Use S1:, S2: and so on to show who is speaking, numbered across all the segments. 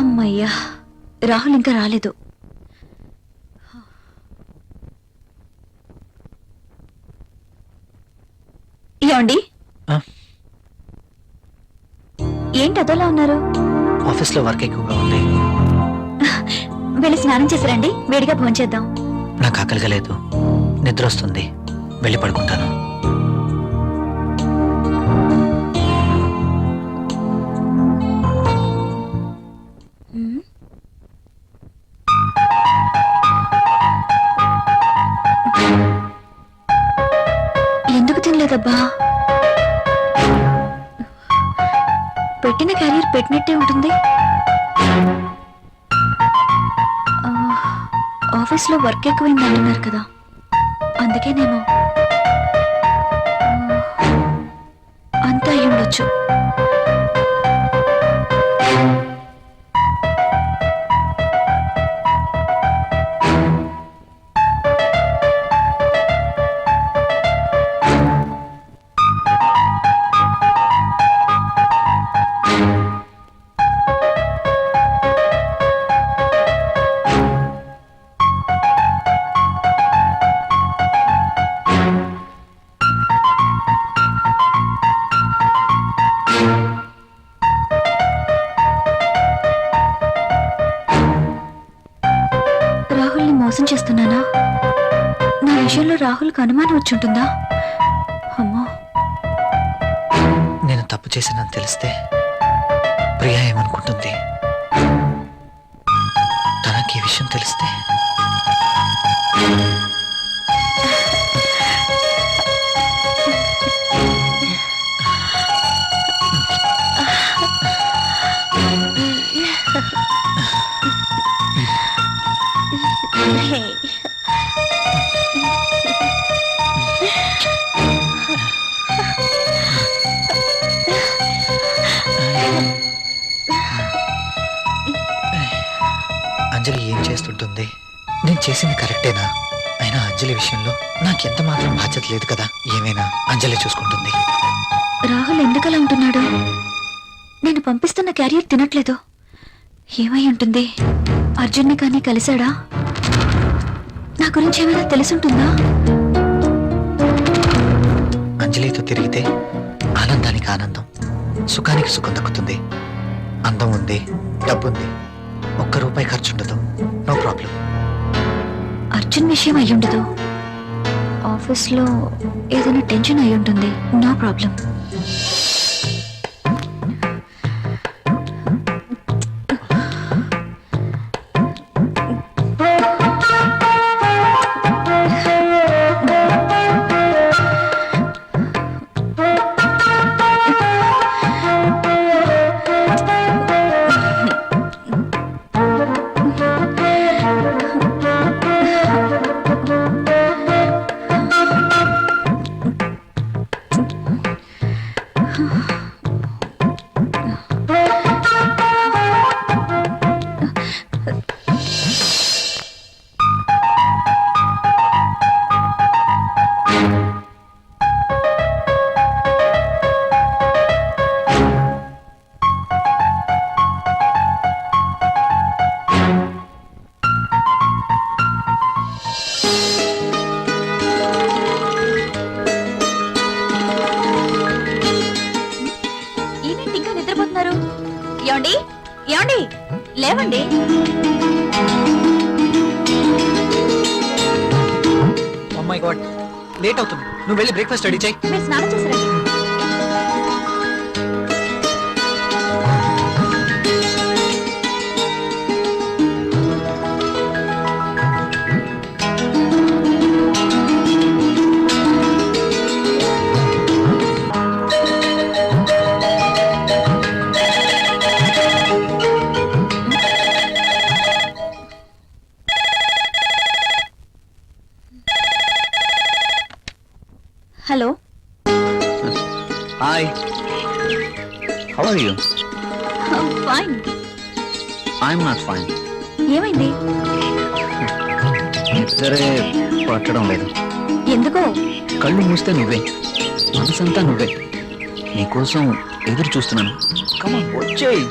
S1: అమ్మయ్యా, రాహుల్ ఇంకా రాలేదు. ఏమండి, ఏంటి అదోలా ఉన్నారు?
S2: ఆఫీస్లో వర్క్ ఎక్కువగా ఉంది.
S1: వెళ్ళి స్నానం చేసారండి, వేడిగా భోంచేద్దాం.
S2: నాకు ఆకలిగా లేదు, నిద్ర వస్తుంది, వెళ్ళి పడుకుంటాను.
S1: ఎందుకు తినలేదబ్బా? పెట్టిన క్యారియర్ పెట్టినట్టే ఉంటుంది. ఆఫీస్లో వర్క్ ఎక్కువైంది అంటున్నారు కదా, అందుకేనేమో. అంతా అయి ఉండొచ్చు. మోసం చేస్తున్నానా? నా విషయంలో రాహుల్కి అనుమానం వచ్చి ఉంటుందా? అమ్మో,
S2: నేను తప్పు చేశానని తెలిస్తే ప్రియా ఏమనుకుంటుంది? తనకి ఈ విషయం తెలిస్తే అంజలి ఏం చేస్తుంటుంది? నేను చేసింది కరెక్టేనా? అయినా అంజలి విషయంలో నాకెంత మాత్రం బాధ్యత లేదు కదా. ఏమైనా అంజలి చూసుకుంటుంది.
S1: రాహుల్ ఎందుకలా ఉంటున్నాడు? నేను పంపిస్తున్న క్యారియర్ తినట్లేదు. ఏమై ఉంటుంది? అర్జున్ని కానీ కలిశాడా? నా గురించి ఏమైనా తెలుసుంటుందా?
S2: అంజలితో తిరిగితే ఆనందానికి ఆనందం, సుఖానికి సుఖం దక్కుతుంది. అందం ఉంది, డబ్బుంది, ₹1 ఖర్చుండదు. No problem.
S1: అర్జున్ విషయం అయ్యుండదు. ఆఫీస్లో ఏదైనా టెన్షన్ అయి ఉంటుంది. No problem. ఏమండి, ఏమండి, లేవండి.
S2: ఓ మై గాడ్, లేట్ అవుతుంది. నువ్వు వెళ్ళి బ్రేక్ఫాస్ట్ రెడీ చేయి.
S1: మీరు స్నానం చేసారండి. Hello.
S3: Hi, how are you?
S1: Fine.
S3: I'm not fine.
S1: ఏమైంది?
S3: నిద్రే పట్టడం లేదు.
S1: ఎందుకో?
S3: కళ్ళు మూస్తే నువ్వే, మనసంతా నువ్వే. నీకోసం ఎదురు చూస్తున్నాను. కమాన్, వచ్చేయ్.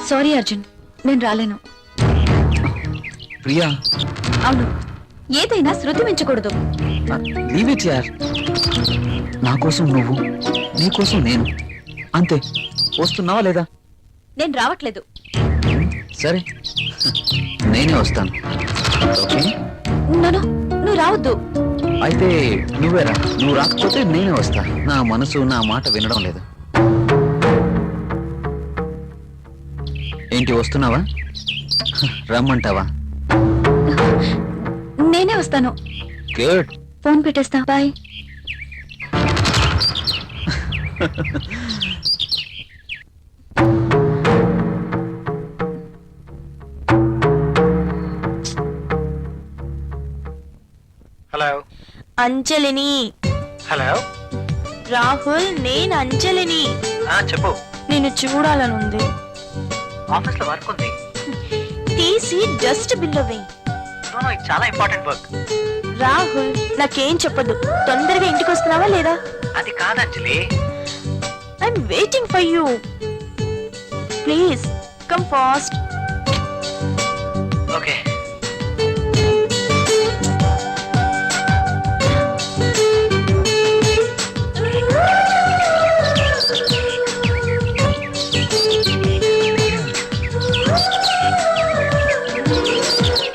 S1: సారీ అర్జున్, నేను రాలేను.
S3: ప్రియా,
S1: అవును, ఏదైనా శృతి మించకూడదు.
S3: లీవ్ ఇట్ యార్. నా కోసం నువ్వు, నీ కోసం నేను, అంతే. వస్తున్నావా లేదా?
S1: నేను రావట్లేదు.
S3: సరే, నేనే వస్తాను. ఓకే,
S1: నన్ను నువ్వు రావద్దు.
S3: అయితే నువ్వేరా. నువ్వు రాకపోతే నేనే వస్తా. నా మనసు నా మాట వినడం లేదు. ఏంటి, వస్తున్నావా? రమ్మంటావా?
S1: నేనే వస్తాను.
S3: గుడ్.
S1: ఫోన్ పెట్టేస్తా. బాయ్.
S2: హలో
S4: అంజలిని.
S2: హలో.
S4: రాహుల్, నేను అంజలిని.
S2: చెప్పు.
S4: నిన్ను చూడాలనుంది.
S2: ఆఫీస్ లో వర్క్ ఉంది.
S4: తీసి డస్ట్ బిల్లో వేయి.
S2: ఇది చాలా ఇంపార్టెంట్ వర్క్.
S4: రాహుల్, నాకేం చెప్పదు. తొందరగా ఇంటికి వస్తున్నావా లేదా?
S2: అది కాదు Anjali.
S4: I'm waiting for you. Please come fast.
S2: Okay.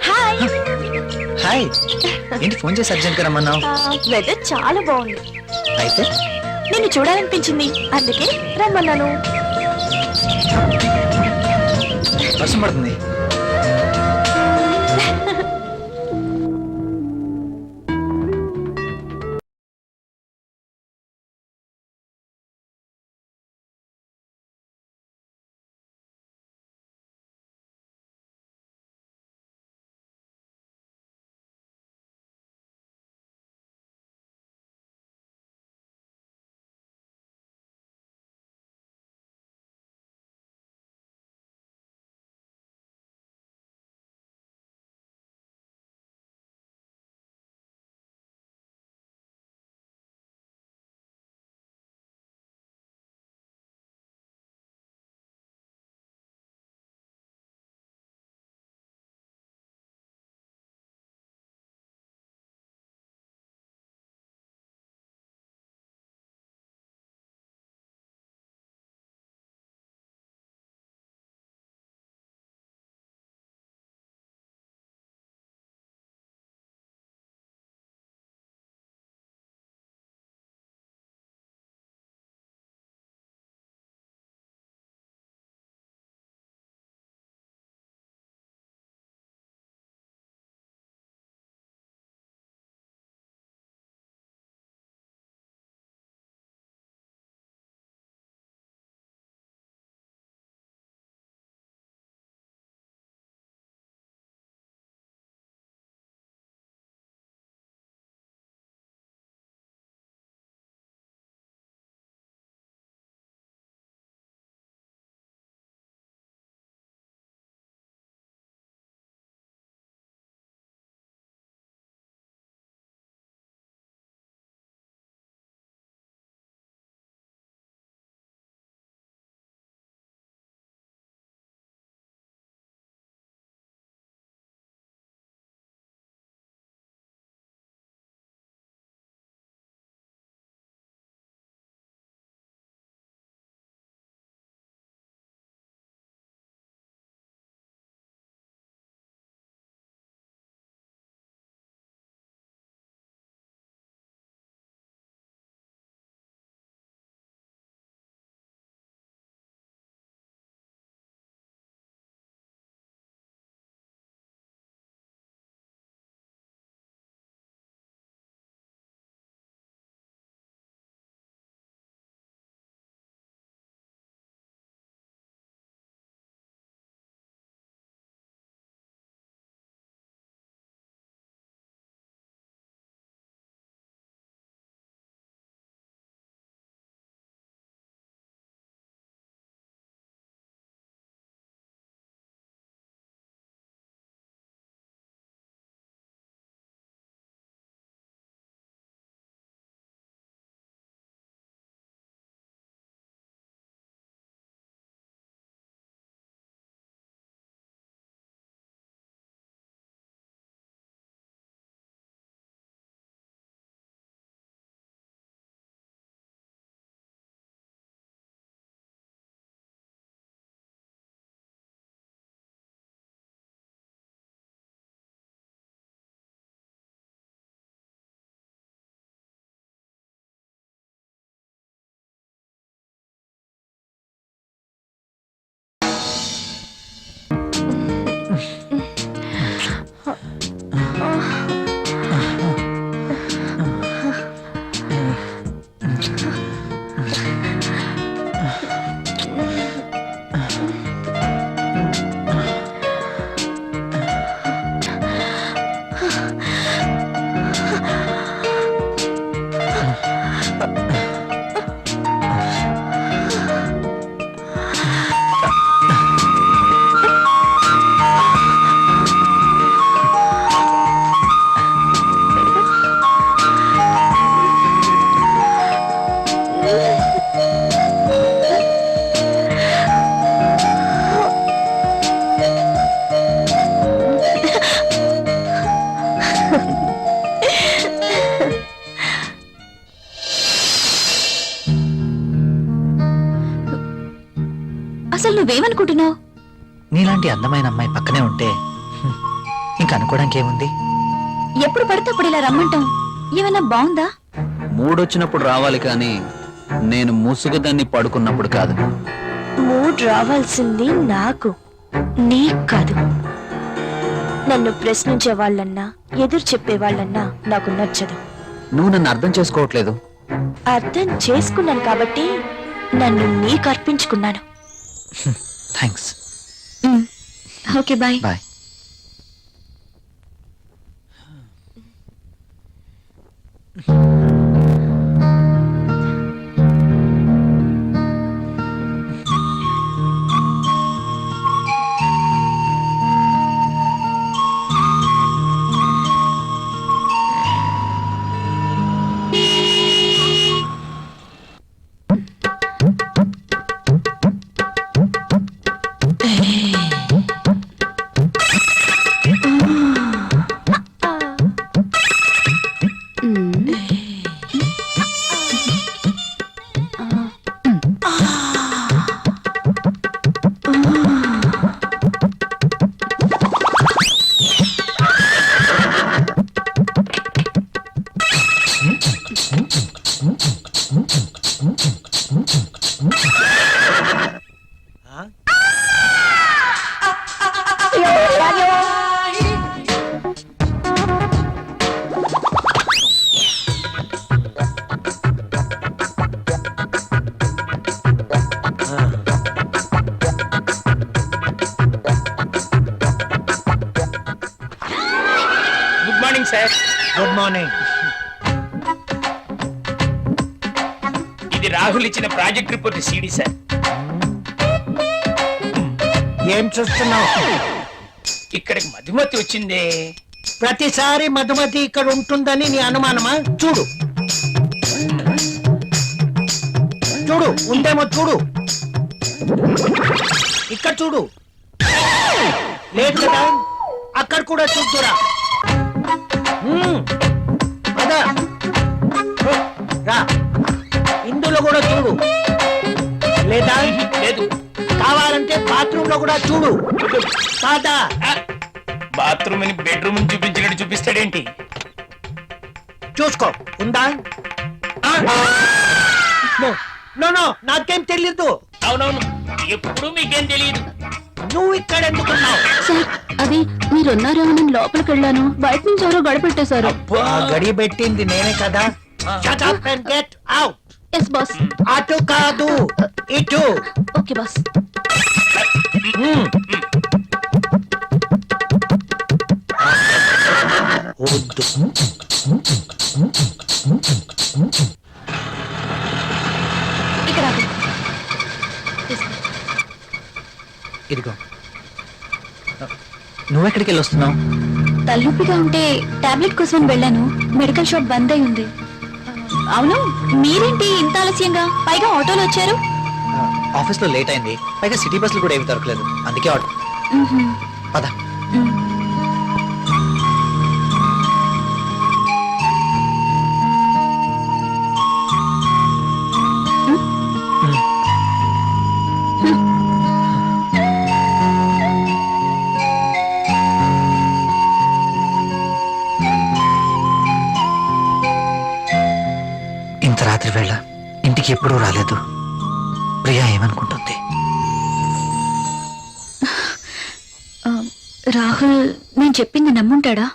S4: Hi.
S2: Hi. ఏంటి ఫోన్ చేసి అర్జెంట్ గా రమ్మన్నావు?
S4: వెదర్ చాలా బాగుంది.
S2: అయితే
S4: నిన్ను చూడాలనిపించింది, అందుకే రమ్మన్నాను.
S2: వర్షం పడుతుంది.
S1: నువ్వేమనుకుంటున్నావు?
S2: నీలాంటి అందమైన అమ్మాయి పక్కనే ఉంటే ఇంకా అనుకోవడానికి ఏముంది?
S1: ఎప్పుడు పడితే అప్పుడు ఇలా రమ్మంటాం ఏమైనా బాగుందా?
S3: మూడొచ్చినప్పుడు రావాలి కానీ నేను ముసుగుదాన్ని పడుకున్నప్పుడు కాదు.
S4: మూడ్ రావాల్సింది నాకు, నీకు కాదు. నన్ను ప్రశ్నించే వాళ్ళన్నా ఎదురు చెప్పే వాళ్ళన్నా నాకు నచ్చదు.
S3: నువ్వు నన్ను అర్థం చేసుకోవట్లేదు.
S4: అర్థం చేసుకున్నాను కాబట్టి నన్ను నీకు అర్పించుకున్నాను.
S2: Thanks.
S1: Okay bye.
S2: Bye.
S5: Good morning sir.
S2: Good morning.
S5: ఇది రాహుల్ ఇచ్చిన ప్రాజెక్ట్ రిపోర్ట్ సీడీ సార్.
S6: ఏం చూస్తున్నావు?
S5: ఇక్కడికి మధుమతి వచ్చిందే.
S6: ప్రతిసారి మధుమతి ఇక్కడ ఉంటుందని నీ అనుమానమా? చూడు చూడు, ఉందేమో చూడు. ఇక్కడ చూడు, లేదు కదా? అక్కడ కూడా చూద్దురా. అదా రా, ఇందులో కూడా చూడు. లేదా?
S5: లేదు.
S6: కావాలంటే బాత్రూమ్ లో కూడా చూడు. కాదా?
S5: బాత్రూమ్ అని బెడ్రూమ్ చూపించినట్టు చూపిస్తాడేంటి?
S6: చూసుకో, ఉందా? నో నో నో, నాకేం తెలియదు.
S5: అవునవును, ఎప్పుడు మీకేం తెలియదు.
S6: నువ్వు ఇక్కడ ఎందుకున్నావు?
S1: సార్ అది మీరున్నారేమో నేను లోపలికి వెళ్ళాను, బయట నుంచి ఎవరో గడిపెట్టేశారు.
S6: ఆ గడి పెట్టింది నేనే కదా. Shut up and get out.
S1: Yes boss.
S6: అటు కాదు, ఇటు.
S1: Okay boss.
S6: వద్దు.
S1: ఇక్కడ ఆగు.
S2: ఇదిగో. నువ్వెక్కడికి వెళ్ళి వస్తున్నావు?
S1: తలనొప్పిగా ఉంటే టాబ్లెట్ కోసం వెళ్ళాను, మెడికల్ షాప్ బంద్ అయి ఉంది. అవును, మీరేంటి ఇంత ఆలస్యంగా, పైగా ఆటోలో వచ్చారు?
S2: ఆఫీస్ లో లేట్ అయింది, పైగా సిటీ బస్సులు కూడా ఏమి దొరకలేదు, అందుకే ఆటో.
S1: మ్మ్హ్మ్.
S2: పద.
S1: మ్మ్.
S2: ఇంత రాత్రి వేళ ఇంటికి ఎప్పుడూ రాలేదు. ప్రియా ఏమనుకుంటుంది?
S1: ఆ, రాహుల్ నేను చెప్పింది నమ్ముంటాడా?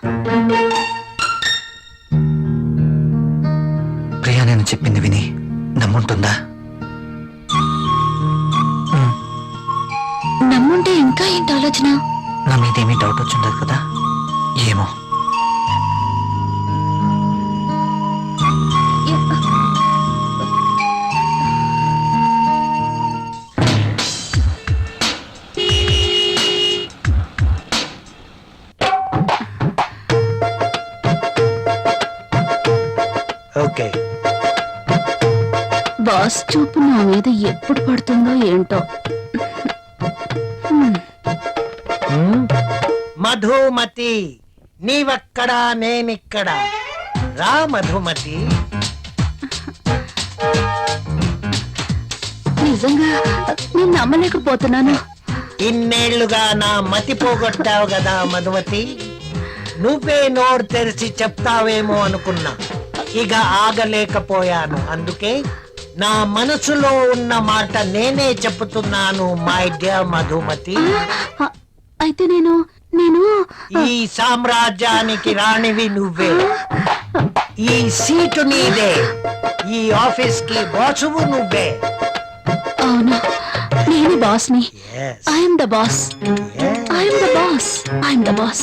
S2: ప్రియా నేను చెప్పింది విని నమ్ముంటుందా?
S1: నమ్ముంటే ఇంకా ఏంటి ఆలోచన?
S2: నా మీదేమీ డౌట్ వచ్చిండదు కదా? ఏమో.
S6: ఓకే.
S1: బాస్ చూపు నా మీద ఎప్పుడు పడుతుందో ఏంటో.
S6: మధుమతి, నీవక్కడా నేనిక్కడా. రా మధుమతి.
S1: నీ నిజంగా నేను నమ్మలేకపోతున్నాను.
S6: ఇన్నేళ్లుగా నా మతి పోగొట్టావు కదా మధుమతి. నువ్వే నోరు తెరిచి చెప్తావేమో అనుకున్నా, ఇక ఆగలేకపోయాను. అందుకే నా మనసులో ఉన్న మాట నేనే చెప్తున్నాను మై డియర్ మధుమతి.
S1: అయితే నేను
S6: ఈ సామ్రాజ్యానికి రాణివి నువ్వే, ఈ సీటు నీదే, ఈ ఆఫీస్ కి బాసువు నువ్వే.
S1: అవును, నేను బాస్ని.
S6: Yes,
S1: I'm the boss.
S6: yes.
S1: I'm the boss. I'm the boss.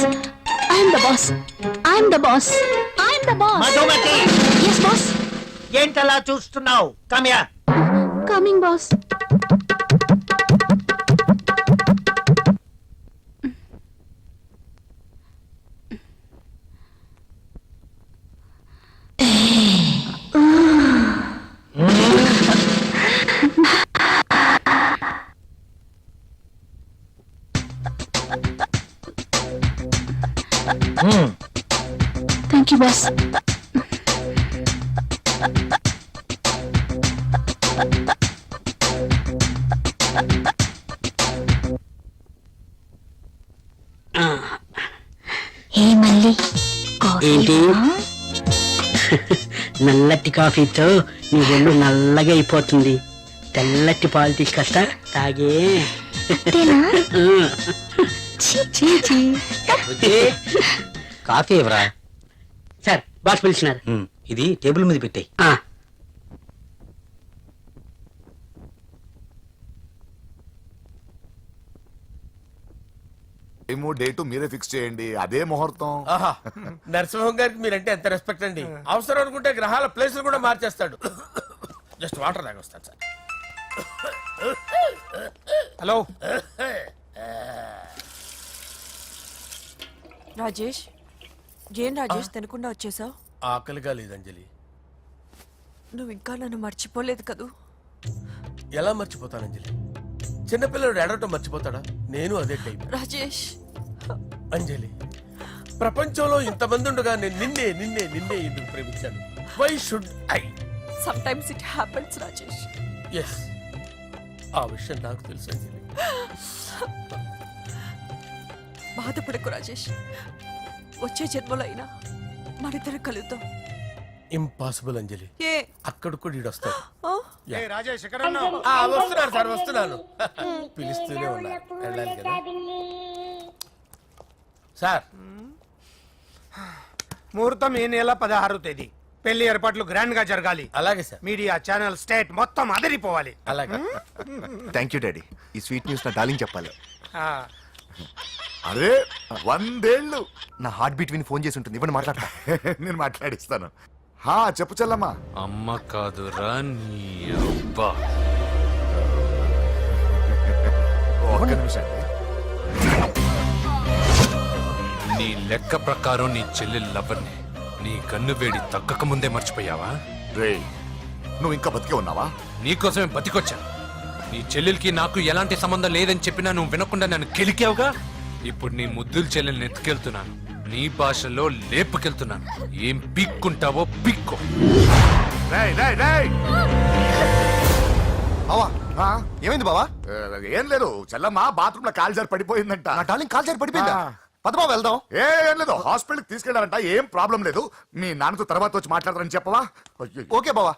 S1: I'm the boss. I'm the boss. I'm the boss.
S6: Madhumati,
S1: yes boss.
S6: ఏంటలా చూస్తున్నావు? కమ్యా.
S1: Coming boss. Thank you boss. ఏ మళ్ళీ
S7: ఏంటి? నల్లటి కాఫీతో నీ ఒళ్ళు నల్లగా అయిపోతుంది. తెల్లటి పాలు తీసుకొస్తా, తాగే.
S3: కాఫీ ఎవరా?
S7: సార్, బాస్ పిలిచినారు.
S3: ఇది టేబుల్ మీద పెట్టాయి.
S8: టైము డేటు మీరే ఫిక్స్ చేయండి, అదే ముహూర్తం.
S5: ఆహా, నరసింహం గారికి మీరంటే ఎంత రెస్పెక్ట్ అండి. అవసరం అనుకుంటే గ్రహాల ప్లేసులు కూడా మార్చేస్తాడు. జస్ట్ వాటర్ తాగొస్తాను సార్.
S9: హలో రాజేష్, ఏం రాజేష్ తినకుండా వచ్చేసావు?
S5: ఆకలిగా లేదు అంజలి.
S9: నువ్వు ఇంకా నన్ను మర్చిపోలేదు కదూ?
S5: ఎలా మర్చిపోతాను అంజలి? చిన్నపిల్లడు ఏడవటం మర్చిపోతాడా? నేను అదే టైం.
S9: రాజేష్,
S5: అంజలి, ప్రపంచంలో ఇంతమంది ఉండగా నేను నిన్నే నిన్నే నిన్నే ఎందుకు ప్రేమించాను? Why should I?
S9: Sometimes it happens Rajesh.
S5: Yes, ఆ విషయం నాకు తెలుసు అంజలి.
S9: బాధపడకు రాజేష్, వచ్చే జన్మలో అయినా మనిద్దరం కలుద్దాం.
S5: ఇంపాసిబుల్ అంజలి.
S9: ఏ
S5: అక్కడ కూడా ఈడు వస్తాడు.
S9: ఆ?
S6: రాజేష్
S5: వస్తున్నాను సార్, వస్తున్నాను. పిలుస్తూనే ఉన్నారు, వెళ్ళాలి కదా సార్.
S9: ముహూర్తం ఈ నెల 16వ తేదీ. పెళ్లి ఏర్పాట్లు గ్రాండ్ గా జరగాలి.
S5: అలాగే సార్.
S9: మీడియా ఛానల్ స్టేట్ మొత్తం అదిరిపోవాలి.
S5: అలాగే.
S8: Thank you daddy. ఈ స్వీట్ న్యూస్ నా డార్లింగ్ చెప్పాలి.
S9: ఆ,
S8: అరే 100 ఏళ్ళు నా హార్ట్ బీట్ విని ఫోన్ చేసి ఉంటుంది. ఇవ్వండి మాట్లాడతా. నేను మాట్లాడిస్తాను. హా చెప్పు చెల్లమ్మా.
S10: అమ్మ కాదురా నీ అబ్బా.
S8: ఒక్క నిమిషం.
S10: నీ లెక్క ప్రకారం నీ చెల్లెలు లవ్వర్ని నీ కన్ను వేడి తగ్గక ముందే మర్చిపోయావా?
S8: రే, నువ్వు ఇంకా బతికే ఉన్నావా?
S10: నీకోసమే బతికొచ్చాను. నీ చెల్లెలకి నాకు ఎలాంటి సంబంధం లేదని చెప్పినా నువ్వు వినకుండా నన్ను కెలికావుగా. ఇప్పుడు నీ ముద్దుల చెల్లెల్ని ఎత్తుకెళ్తున్నాను, నీ భాషలో లేపుకెళ్తున్నాను. ఏం పీక్కుంటావో పీక్కో.
S8: రేయ్ రేయ్ రేయ్.
S11: బావా,
S8: ఆ?
S11: ఏమైంది బావా?
S8: ఏం లేదు, చెల్లమ్మ బాత్రూమ్ లో కాలు జారి పడిపోయిందంట.
S11: నా డార్లింగ్ కాల్ చేరి పడిపోయిందా?
S8: ఆ.
S11: పద బావ వెళ్దాం.
S8: ఏం లేదు, హాస్పిటల్ కి తీసుకెళ్లారంట. ఏం ప్రాబ్లం లేదు. మీ నాన్నతో తర్వాత వచ్చి మాట్లాడతారని చెప్పవా? అయ్యో.
S11: ఓకే బావా.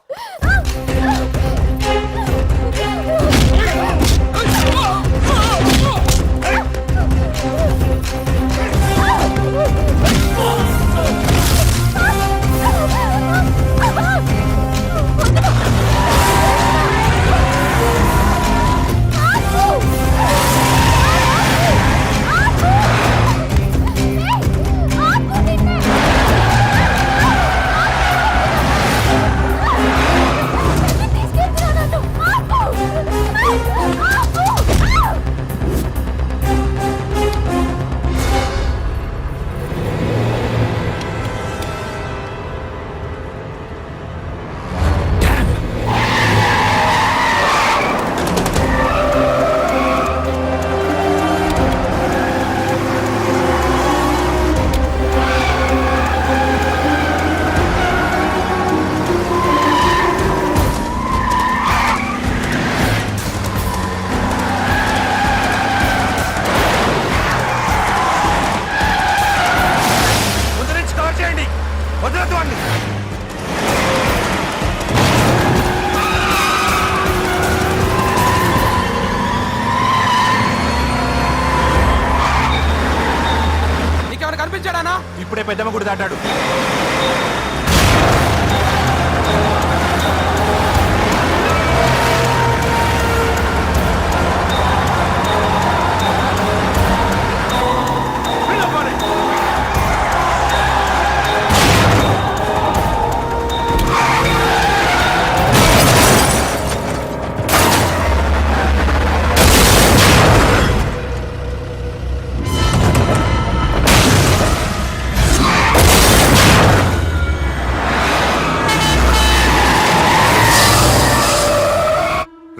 S9: ఇప్పుడే పెద్దమ్మ గుడి దాటాడు.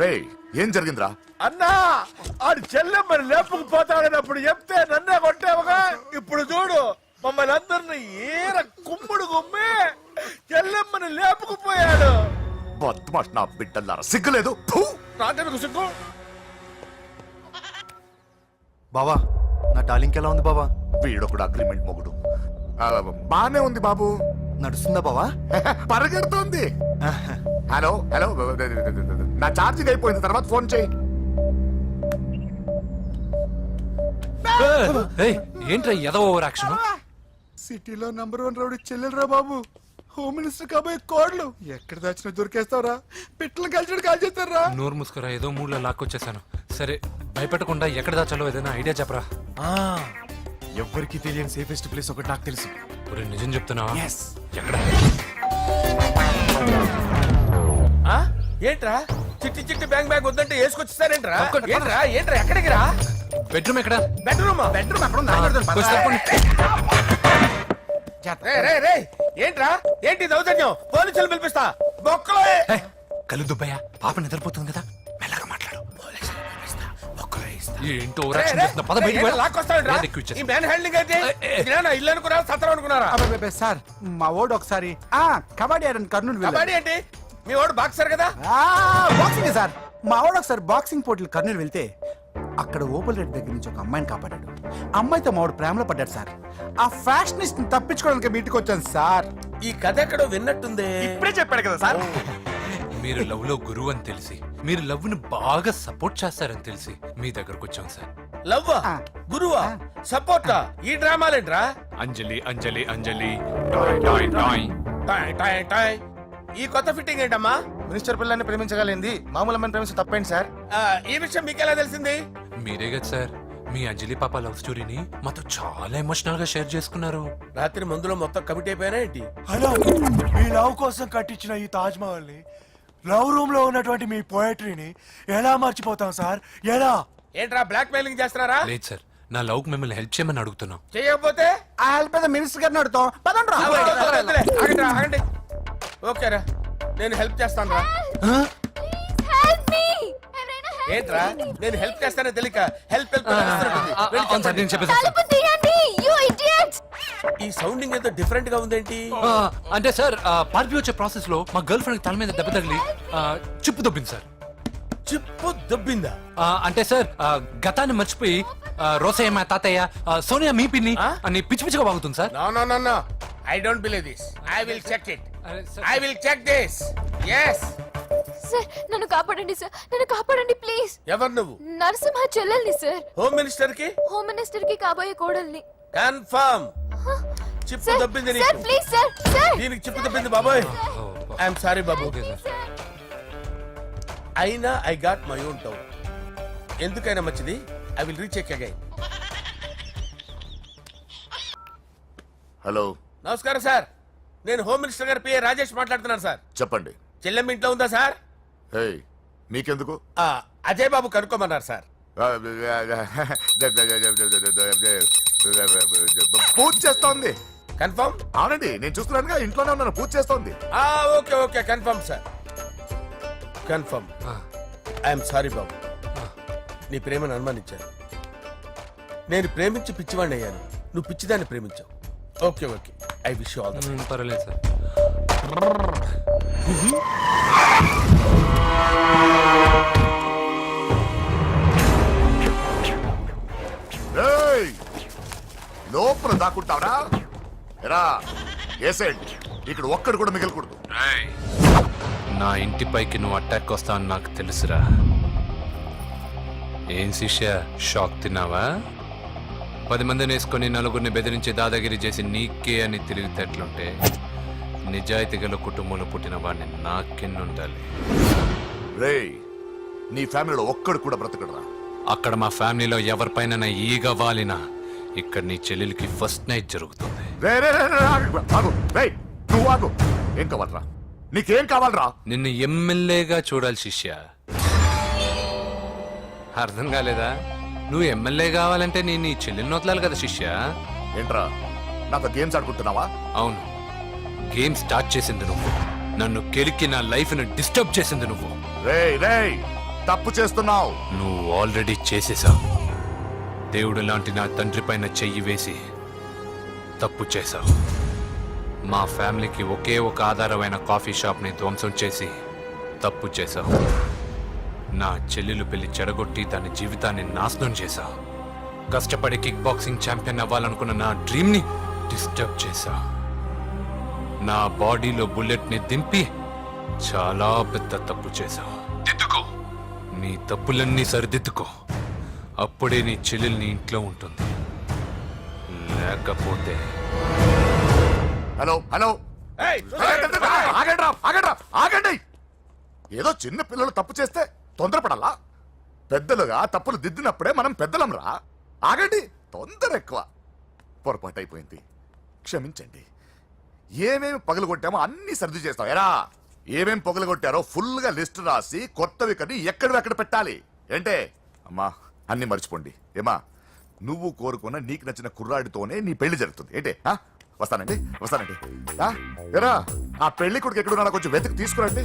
S8: రేయ్ ఏం జరిగిందిరా?
S5: అన్నా ఆడు చెల్లెమ్మని లేపుకుపోతాడన్నప్పుడు చెప్తే నన్నే కొట్టావుగా. ఇప్పుడు చూడు మమ్మల్ని అందరిని ఏర కుమ్ముడు కుమ్మి చెల్లెమ్మని లేపుకుపోయాడు.
S8: బద్మాష్ నా బిడ్డల్లారా, సిగ్గులేదు? ఫు!
S5: నాకెందుకు సిగ్గు?
S11: బావా నా డార్లింగ్ ఎలా ఉంది బావా?
S8: వీడొకడు అగ్రిమెంట్ మొగుడు. బానే ఉంది బాబు.
S11: నడుస్తుందా బావా?
S8: పరిగెడుతోంది. హలో హలో, నా ఛార్జింగ్ అయిపోయింది, తర్వాత ఫోన్ చేయి.
S10: ఏంట్రా ఎదో ఓవర్ యాక్షన్?
S11: సిటీలో నంబర్ 1 రౌడీ చెల్లెలరా బాబు. హోమ్ మినిస్టర్ కాబోయే కోడ్లు ఎక్కడ దాచినా దొరికేస్తావురా. పిట్టలు కలిసి కాల్ చేస్తారా?
S10: నోరు ముసుకురా, ఏదో మూడ్లో లాక్కొచ్చేసాను. సరే భయపెట్టకుండా ఎక్కడ దాచాలో ఏదైనా ఐడియా చెప్పరా.
S9: ఎవ్వరికి తెలియని సేఫెస్ట్ ప్లేస్ ఒకటి నాకు తెలుసు.
S10: ఒరేయ్, నిజం చెప్తున్నావా? ఎక్కడ?
S5: ఆ? ఏంట్రా చిట్టి చిట్టి బ్యాంక్ బ్యాగ్ వద్దంటే వేసుకొచ్చిస్తారేంట్రా? ఏంట్రా ఏంట్రా ఎక్కడికి రా?
S10: బెడ్రూమ్ ఎక్కడ?
S5: బెడ్రూమా?
S9: బెడ్రూమ్ అక్కడ ఉందా?
S10: కొంచెం తప్పండి.
S5: ఏంట్రా ఏంటి దౌర్జన్యం? పోలీసులు పిలిపిస్తా. బొక్కలో
S10: ఏయ్, కళ్ళు దుబ్బయ్యా, పాప నిద్రపోతుంది కదా, మెల్లగా మాట్లాడు. పోలీసులు పిలిపిస్తా, బొక్కలో వేయిస్తా. ఏంటో ఓవర్ యాక్షన్ చేస్తున్నా, పద బయటికి వెళ్ళు.
S5: లాక్కొస్తావేంట్రా?
S10: నేను ఎక్కువ
S5: ఈ
S10: ఇచ్చేస్తా.
S5: మ్యాన్ హ్యాండింగ్ అయితే ఇదేనా ఇల్లు అనుకున్నారా, సత్రం అనుకున్నారా?
S9: అబ్బబ్బబ్బే, సార్ మా ఓడు ఒకసారి కబడ్డీ ఆడని కర్నూలు వెళ్ళాడు.
S5: కబడ్డీ ఏంటి? మీ వాడు బాక్సర్ కదా?
S9: Boxing sir. మా వాడు ఒకసారి బాక్సింగ్ పోటీలు కర్నూలు వెళ్తే అక్కడ ఓపెన్ రెడ్డి దగ్గర నుంచి ఒక అమ్మాయిని కాపాడాడు. అమ్మాయితో మా వాడు ప్రేమలో పడ్డాడు సార్. ఆ ఫ్యాషనిస్ట్ తప్పించుకోవడానికి మీటికి వచ్చాను సార్.
S5: ఈ కథ ఎక్కడో విన్నట్టుంది.
S9: ఇప్పుడే చెప్పాడు కదా సార్.
S10: మీరు లవ్ లో గురువు అని తెలిసి, మీరు లవ్ ను బాగా సపోర్ట్ చేస్తారని తెలిసి మీ దగ్గరకు వచ్చాం సార్.
S5: లవ్వా? గురువా? సపోర్టా? ఈ డ్రామాలేంట్రా?
S10: అంజలి అంజలి అంజలి టాయ్ టాయ్ టాయ్.
S5: టాయ్ టాయ్ టాయ్. ఈ కొత్త ఫిట్టింగ్ ఏంటమ్మా?
S11: మినిస్టర్ పిల్లల్ని ప్రేమించగలిగింది మామూలు అమ్మని ప్రేమించి తప్పేంటి సార్?
S5: ఈ విషయం మీకెలా తెలిసింది?
S10: మీరే కదా సార్ మీ అంజలి పాప లవ్ స్టోరీని మాతో చాలా ఎమోషనల్ గా షేర్ చేసుకున్నారు.
S5: రాత్రి మందులో మొత్తం కమిటీ అయిపోయినా ఏంటి?
S9: హలో, మీ లవ్ కోసం కట్టించిన ఈ తాజ్ మహల్ ని, లవ్ రూమ్ లో ఉన్నటువంటి మీ పోయట్రీని ఎలా మర్చిపోతాం సార్? ఎలా?
S5: ఏంట్రా బ్లాక్ మెయిలింగ్ చేస్తున్నారా?
S10: లేదు సార్, నా లవ్ మిమ్మల్ని హెల్ప్ చేయమని అడుగుతున్నాం.
S5: చేయకపోతే
S9: ఆ హెల్ప్ ఏదో మినిస్టర్ గారిని అడుగుతాం. పదండ్రా.
S5: ఆగండి ఆగండి. ఓకేరా, నేను హెల్ప్ చేస్తాను రా. ఏంట్రా నేను హెల్ప్ చేస్తానే తెలియక హెల్ప్ హెల్ప్
S10: అవును సార్, నేను చెప్పేసాను సార్.
S5: ఈ సౌండింగ్ ఏదో డిఫరెంట్ గా ఉందేంటి?
S10: అంటే సార్ పార్టీ వచ్చే ప్రాసెస్ లో మా గర్ల్ ఫ్రెండ్ తల మీద దెబ్బ తగిలి చిప్పు దొబ్బింది సార్.
S5: చిప్పు దొబ్బిందా?
S10: అంటే సార్ గతాన్ని మర్చిపోయి రోసయ్య మా తాతయ్య, సోనియా మీ పిన్ని అని పిచ్చి పిచ్చిగా వాగుతుంది sir.
S5: No no no no, I don't believe this. I will check it. I will check this. yes
S1: sir నన్ను కాపాడండి సార్, నన్ను కాపాడండి ప్లీజ్.
S5: ఎవరు నువ్వు?
S1: నరసింహ చెల్లెల్ని సార్,
S5: హోమ్ మినిస్టర్ కి
S1: హోమ్ మినిస్టర్ కి కాబోయే కోడల్ని.
S5: కన్ఫర్మ్ చిప్పు
S1: సార్
S5: దొబ్బింది
S1: సార్
S5: నీకు.
S1: ప్లీజ్ సార్, సార్
S5: దీనికి చిప్పు దొబ్బింది బాబోయ్. ఐఎమ్ సారీ బాబు.
S10: Okay sir.
S5: అయినా I got my own town. ఎందుకైనా మంచిది, I will recheck again.
S8: Hello,
S5: నమస్కారం సార్, నేను హోమ్ మినిస్టర్ గారి పిఏ రాజేష్ మాట్లాడుతున్నాను సార్.
S8: చెప్పండి.
S5: చెల్లెమ్మ ఇంట్లో ఉందా సార్?
S8: హే, మీకెందుకు?
S5: అజయ్ బాబు కనుక్కోమన్నారు సార్.
S8: పూజ చేస్తోంది.
S5: కన్ఫర్మ్?
S8: అవునండి, నేను చూస్తున్నానుగా, ఇంట్లోనే ఉన్నాను, పూజ చేస్తోంది.
S5: Okay okay, confirm sir, confirm. I'm sorry బాబు, నీ ప్రేమను అనుమానించాను. నేను ప్రేమించి పిచ్చివాడిని అయ్యాను, నువ్వు పిచ్చిదాన్ని ప్రేమించావు. Okay okay, I wish you all the best.
S10: పర్వాలేదు సార్.
S8: ఏయ్, లోపల దాక్కుంటావరా? ఎరా ఏసెంట్, ఇక్కడ ఒక్కడు కూడా మిగలకూడదు.
S10: నా ఇంటిపైకి నువ్వు అటాక్ వస్తా అని నాకు తెలుసురా. ఏం శిష్య, షాక్ తిన్నావా? 10 మందిని వేసుకొని నలుగురిని బెదిరించి దాదాగిరి చేసి నీకే అని తెలివితేటలుంటే నిజాయితీ గల కుటుంబంలో పుట్టిన వాడిని నాకెన్నుండాలి.
S8: రేయ్, నీ ఫ్యామిలీలో ఒక్కడు కూడా బ్రతకడరా.
S10: అక్కడ మా ఫ్యామిలీలో ఎవరిపైన ఈగ వాలినా ఇక్కడ నీ చెల్లెలికి ఫస్ట్ నైట్ జరుగుతుంది.
S8: రే రే రే రే, ఆగు. రేయ్, నువ్వు ఆగు. ఏం కావాలరా? నీకేం కావాలరా?
S10: నిన్ను ఎమ్మెల్యేగా చూడాలి శిష్య. అర్థం కాలేదా? నువ్వు ఎమ్మెల్యే కావాలంటే నేను నీ చెల్లెల్ని వదలాలి కదా శిష్య.
S8: ఏంట్రా, నాతో గేమ్స్ ఆడుకుంటున్నావా?
S10: అవును, గేమ్ స్టార్ట్ చేసింది నువ్వు. నన్ను కెలికి నా లైఫ్ ను డిస్టర్బ్ చేసింది నువ్వు.
S8: రేయ్ రేయ్, తప్పు చేస్తున్నావు.
S10: నువ్వు ఆల్రెడీ చేసేసావు. దేవుడు లాంటి నా తండ్రి పైన చెయ్యి వేసి తప్పు చేశావు. మా ఫ్యామిలీకి ఒకే ఒక ఆధారమైన కాఫీ షాప్ ని ధ్వంసం చేసి తప్పు చేశావు. నా చెల్లెలు పెళ్లి చెడగొట్టి దాని జీవితాన్ని నాశనం చేశావు. కష్టపడి కిక్ బాక్సింగ్ ఛాంపియన్ అవ్వాలనుకున్న నా డ్రీమ్ ని డిస్టర్బ్ చేశావు. నా బాడీలో బుల్లెట్ ని దింపి చాలా పెద్ద తప్పు చేశావు. దిద్దుకో, నీ తప్పులన్నీ సరిదిద్దుకో. అప్పుడే నీ చెల్లెలు నీ ఇంట్లో ఉంటుంది. లేకపోతే
S8: హలో హలో, ఆగండి. ఏదో చిన్న పిల్లలు తప్పు చేస్తే తొందరపడాలా? పెద్దలుగా తప్పులు దిద్దినప్పుడే మనం పెద్దలంరా. ఆగండి, తొందర ఎక్కువ. పొరపాటు అయిపోయింది, క్షమించండి. ఏమేమి పగలగొట్టామో అన్ని సర్ది చేస్తాం. ఎరా, ఏమేం పగలగొట్టారో ఫుల్ గా లిస్ట్ రాసి కొత్తవి కని ఎక్కడ పెట్టాలి. ఏంటే అమ్మా, అన్ని మర్చిపోండి. ఏమా, నువ్వు కోరుకున్న నీకు నచ్చిన కుర్రాడితోనే నీ పెళ్లి జరుగుతుంది. ఏంటే వస్తానండి. ఎరా, ఆ పెళ్లి కొడుకు ఎక్కడున్నా కొంచెం వెతికి తీసుకురండి.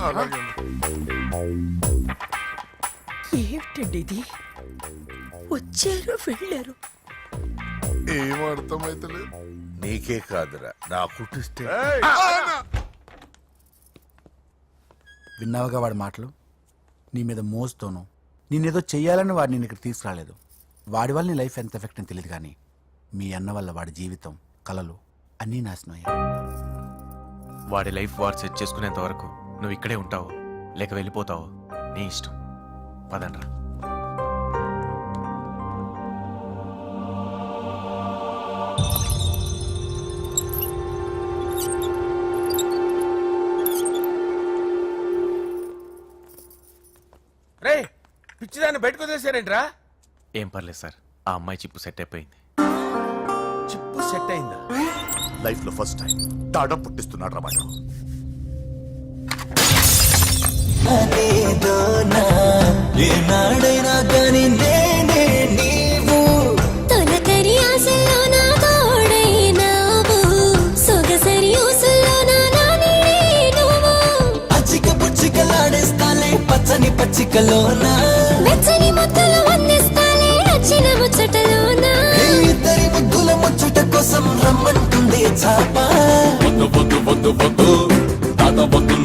S4: ఏమిటండి ఇది? వచ్చారు వెళ్ళారు.
S5: ఏం అర్థమైతలేదు. నీకే కాదురా, నా కుట్టిస్తే.
S9: విన్నావుగా వాడి మాటలు? నీ మీద మోజుతోనూ నేనేదో చెయ్యాలని వాడిని నేను ఇక్కడ తీసుకురాలేదు. వాడి వల్ల నీ లైఫ్ ఎంత ఎఫెక్ట్ అని తెలియదు, కానీ మీ అన్న వల్ల వాడి జీవితం, కలలు అన్నీ నాశనం అయ్యాయి.
S12: వాడి లైఫ్ వాడు సెట్ చేసుకునేంత వరకు నువ్వు ఇక్కడే ఉంటావు, లేక వెళ్ళిపోతావు, నీ ఇష్టం. పదండ్రా.
S5: రే, పిచ్చిదాన్ని బయటకు వదిలేసారేంట్రా?
S12: ఏం పర్లేదు సార్, ఆ అమ్మాయి చిప్పు సెట్ అయిపోయింది.
S5: చిప్పు సెట్ అయిందా?
S8: లైఫ్ లో ఫస్ట్ టైం తాడ పుట్టిస్తున్నాడు రా వాడు.
S2: ఏనాడైనా కానీ నేనే నీవు
S1: తొలకరి ఆశల్లో నా తోడైనావు, సొగసరి ఊసుల్లో నా నాని నువ్వు.
S2: అచ్చిక పుచ్చికలాడేస్తాలే పచ్చని పచ్చికలోన,
S1: వెచ్చని ముద్దలు అందిస్తాలే నచ్చిన ముచ్చటలోనా.
S2: ఇద్దరి ముద్దుల ముచ్చట కోసం రమ్మంటుంది చాప.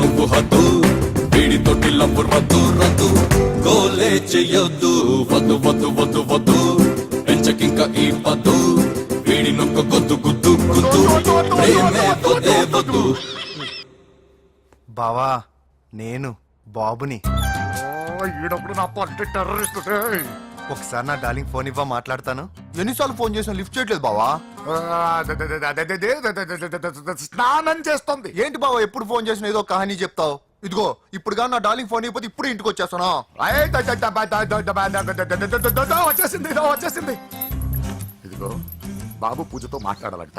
S2: నువ్వు హద్దు వీడి తోటి లవ్వు రద్దు గోలే చెయ్యొద్దు. వద్దు పెంచకింక ఈ పద్దు వీడి నొక్క గొద్దు ప్రేమే పొదే వద్దు.
S11: బావా, నేను బాబుని.
S8: ఈడప్పుడు నా పట్టి టెర్రరిస్ట్.
S11: ఒకసారి నా డార్లింగ్ ఫోన్ ఇవ్వ, మాట్లాడతాను. ఎన్నిసార్లు ఫోన్ చేసినా లిఫ్ట్ చేయట్లేదు బావా.
S8: స్నానం చేస్తుంది.
S11: ఏంటి బావా, ఎప్పుడు ఫోన్ చేసినా ఏదో కహానీ చెప్తావు. ఇదిగో ఇప్పుడు నా డార్లింగ్ ఫోన్ ఇవ్వకపోతే ఇప్పుడు ఇంటికి వచ్చేస్తాను.
S8: వచ్చేసింది. ఇదిగో బాబు పూజతో మాట్లాడాలంట.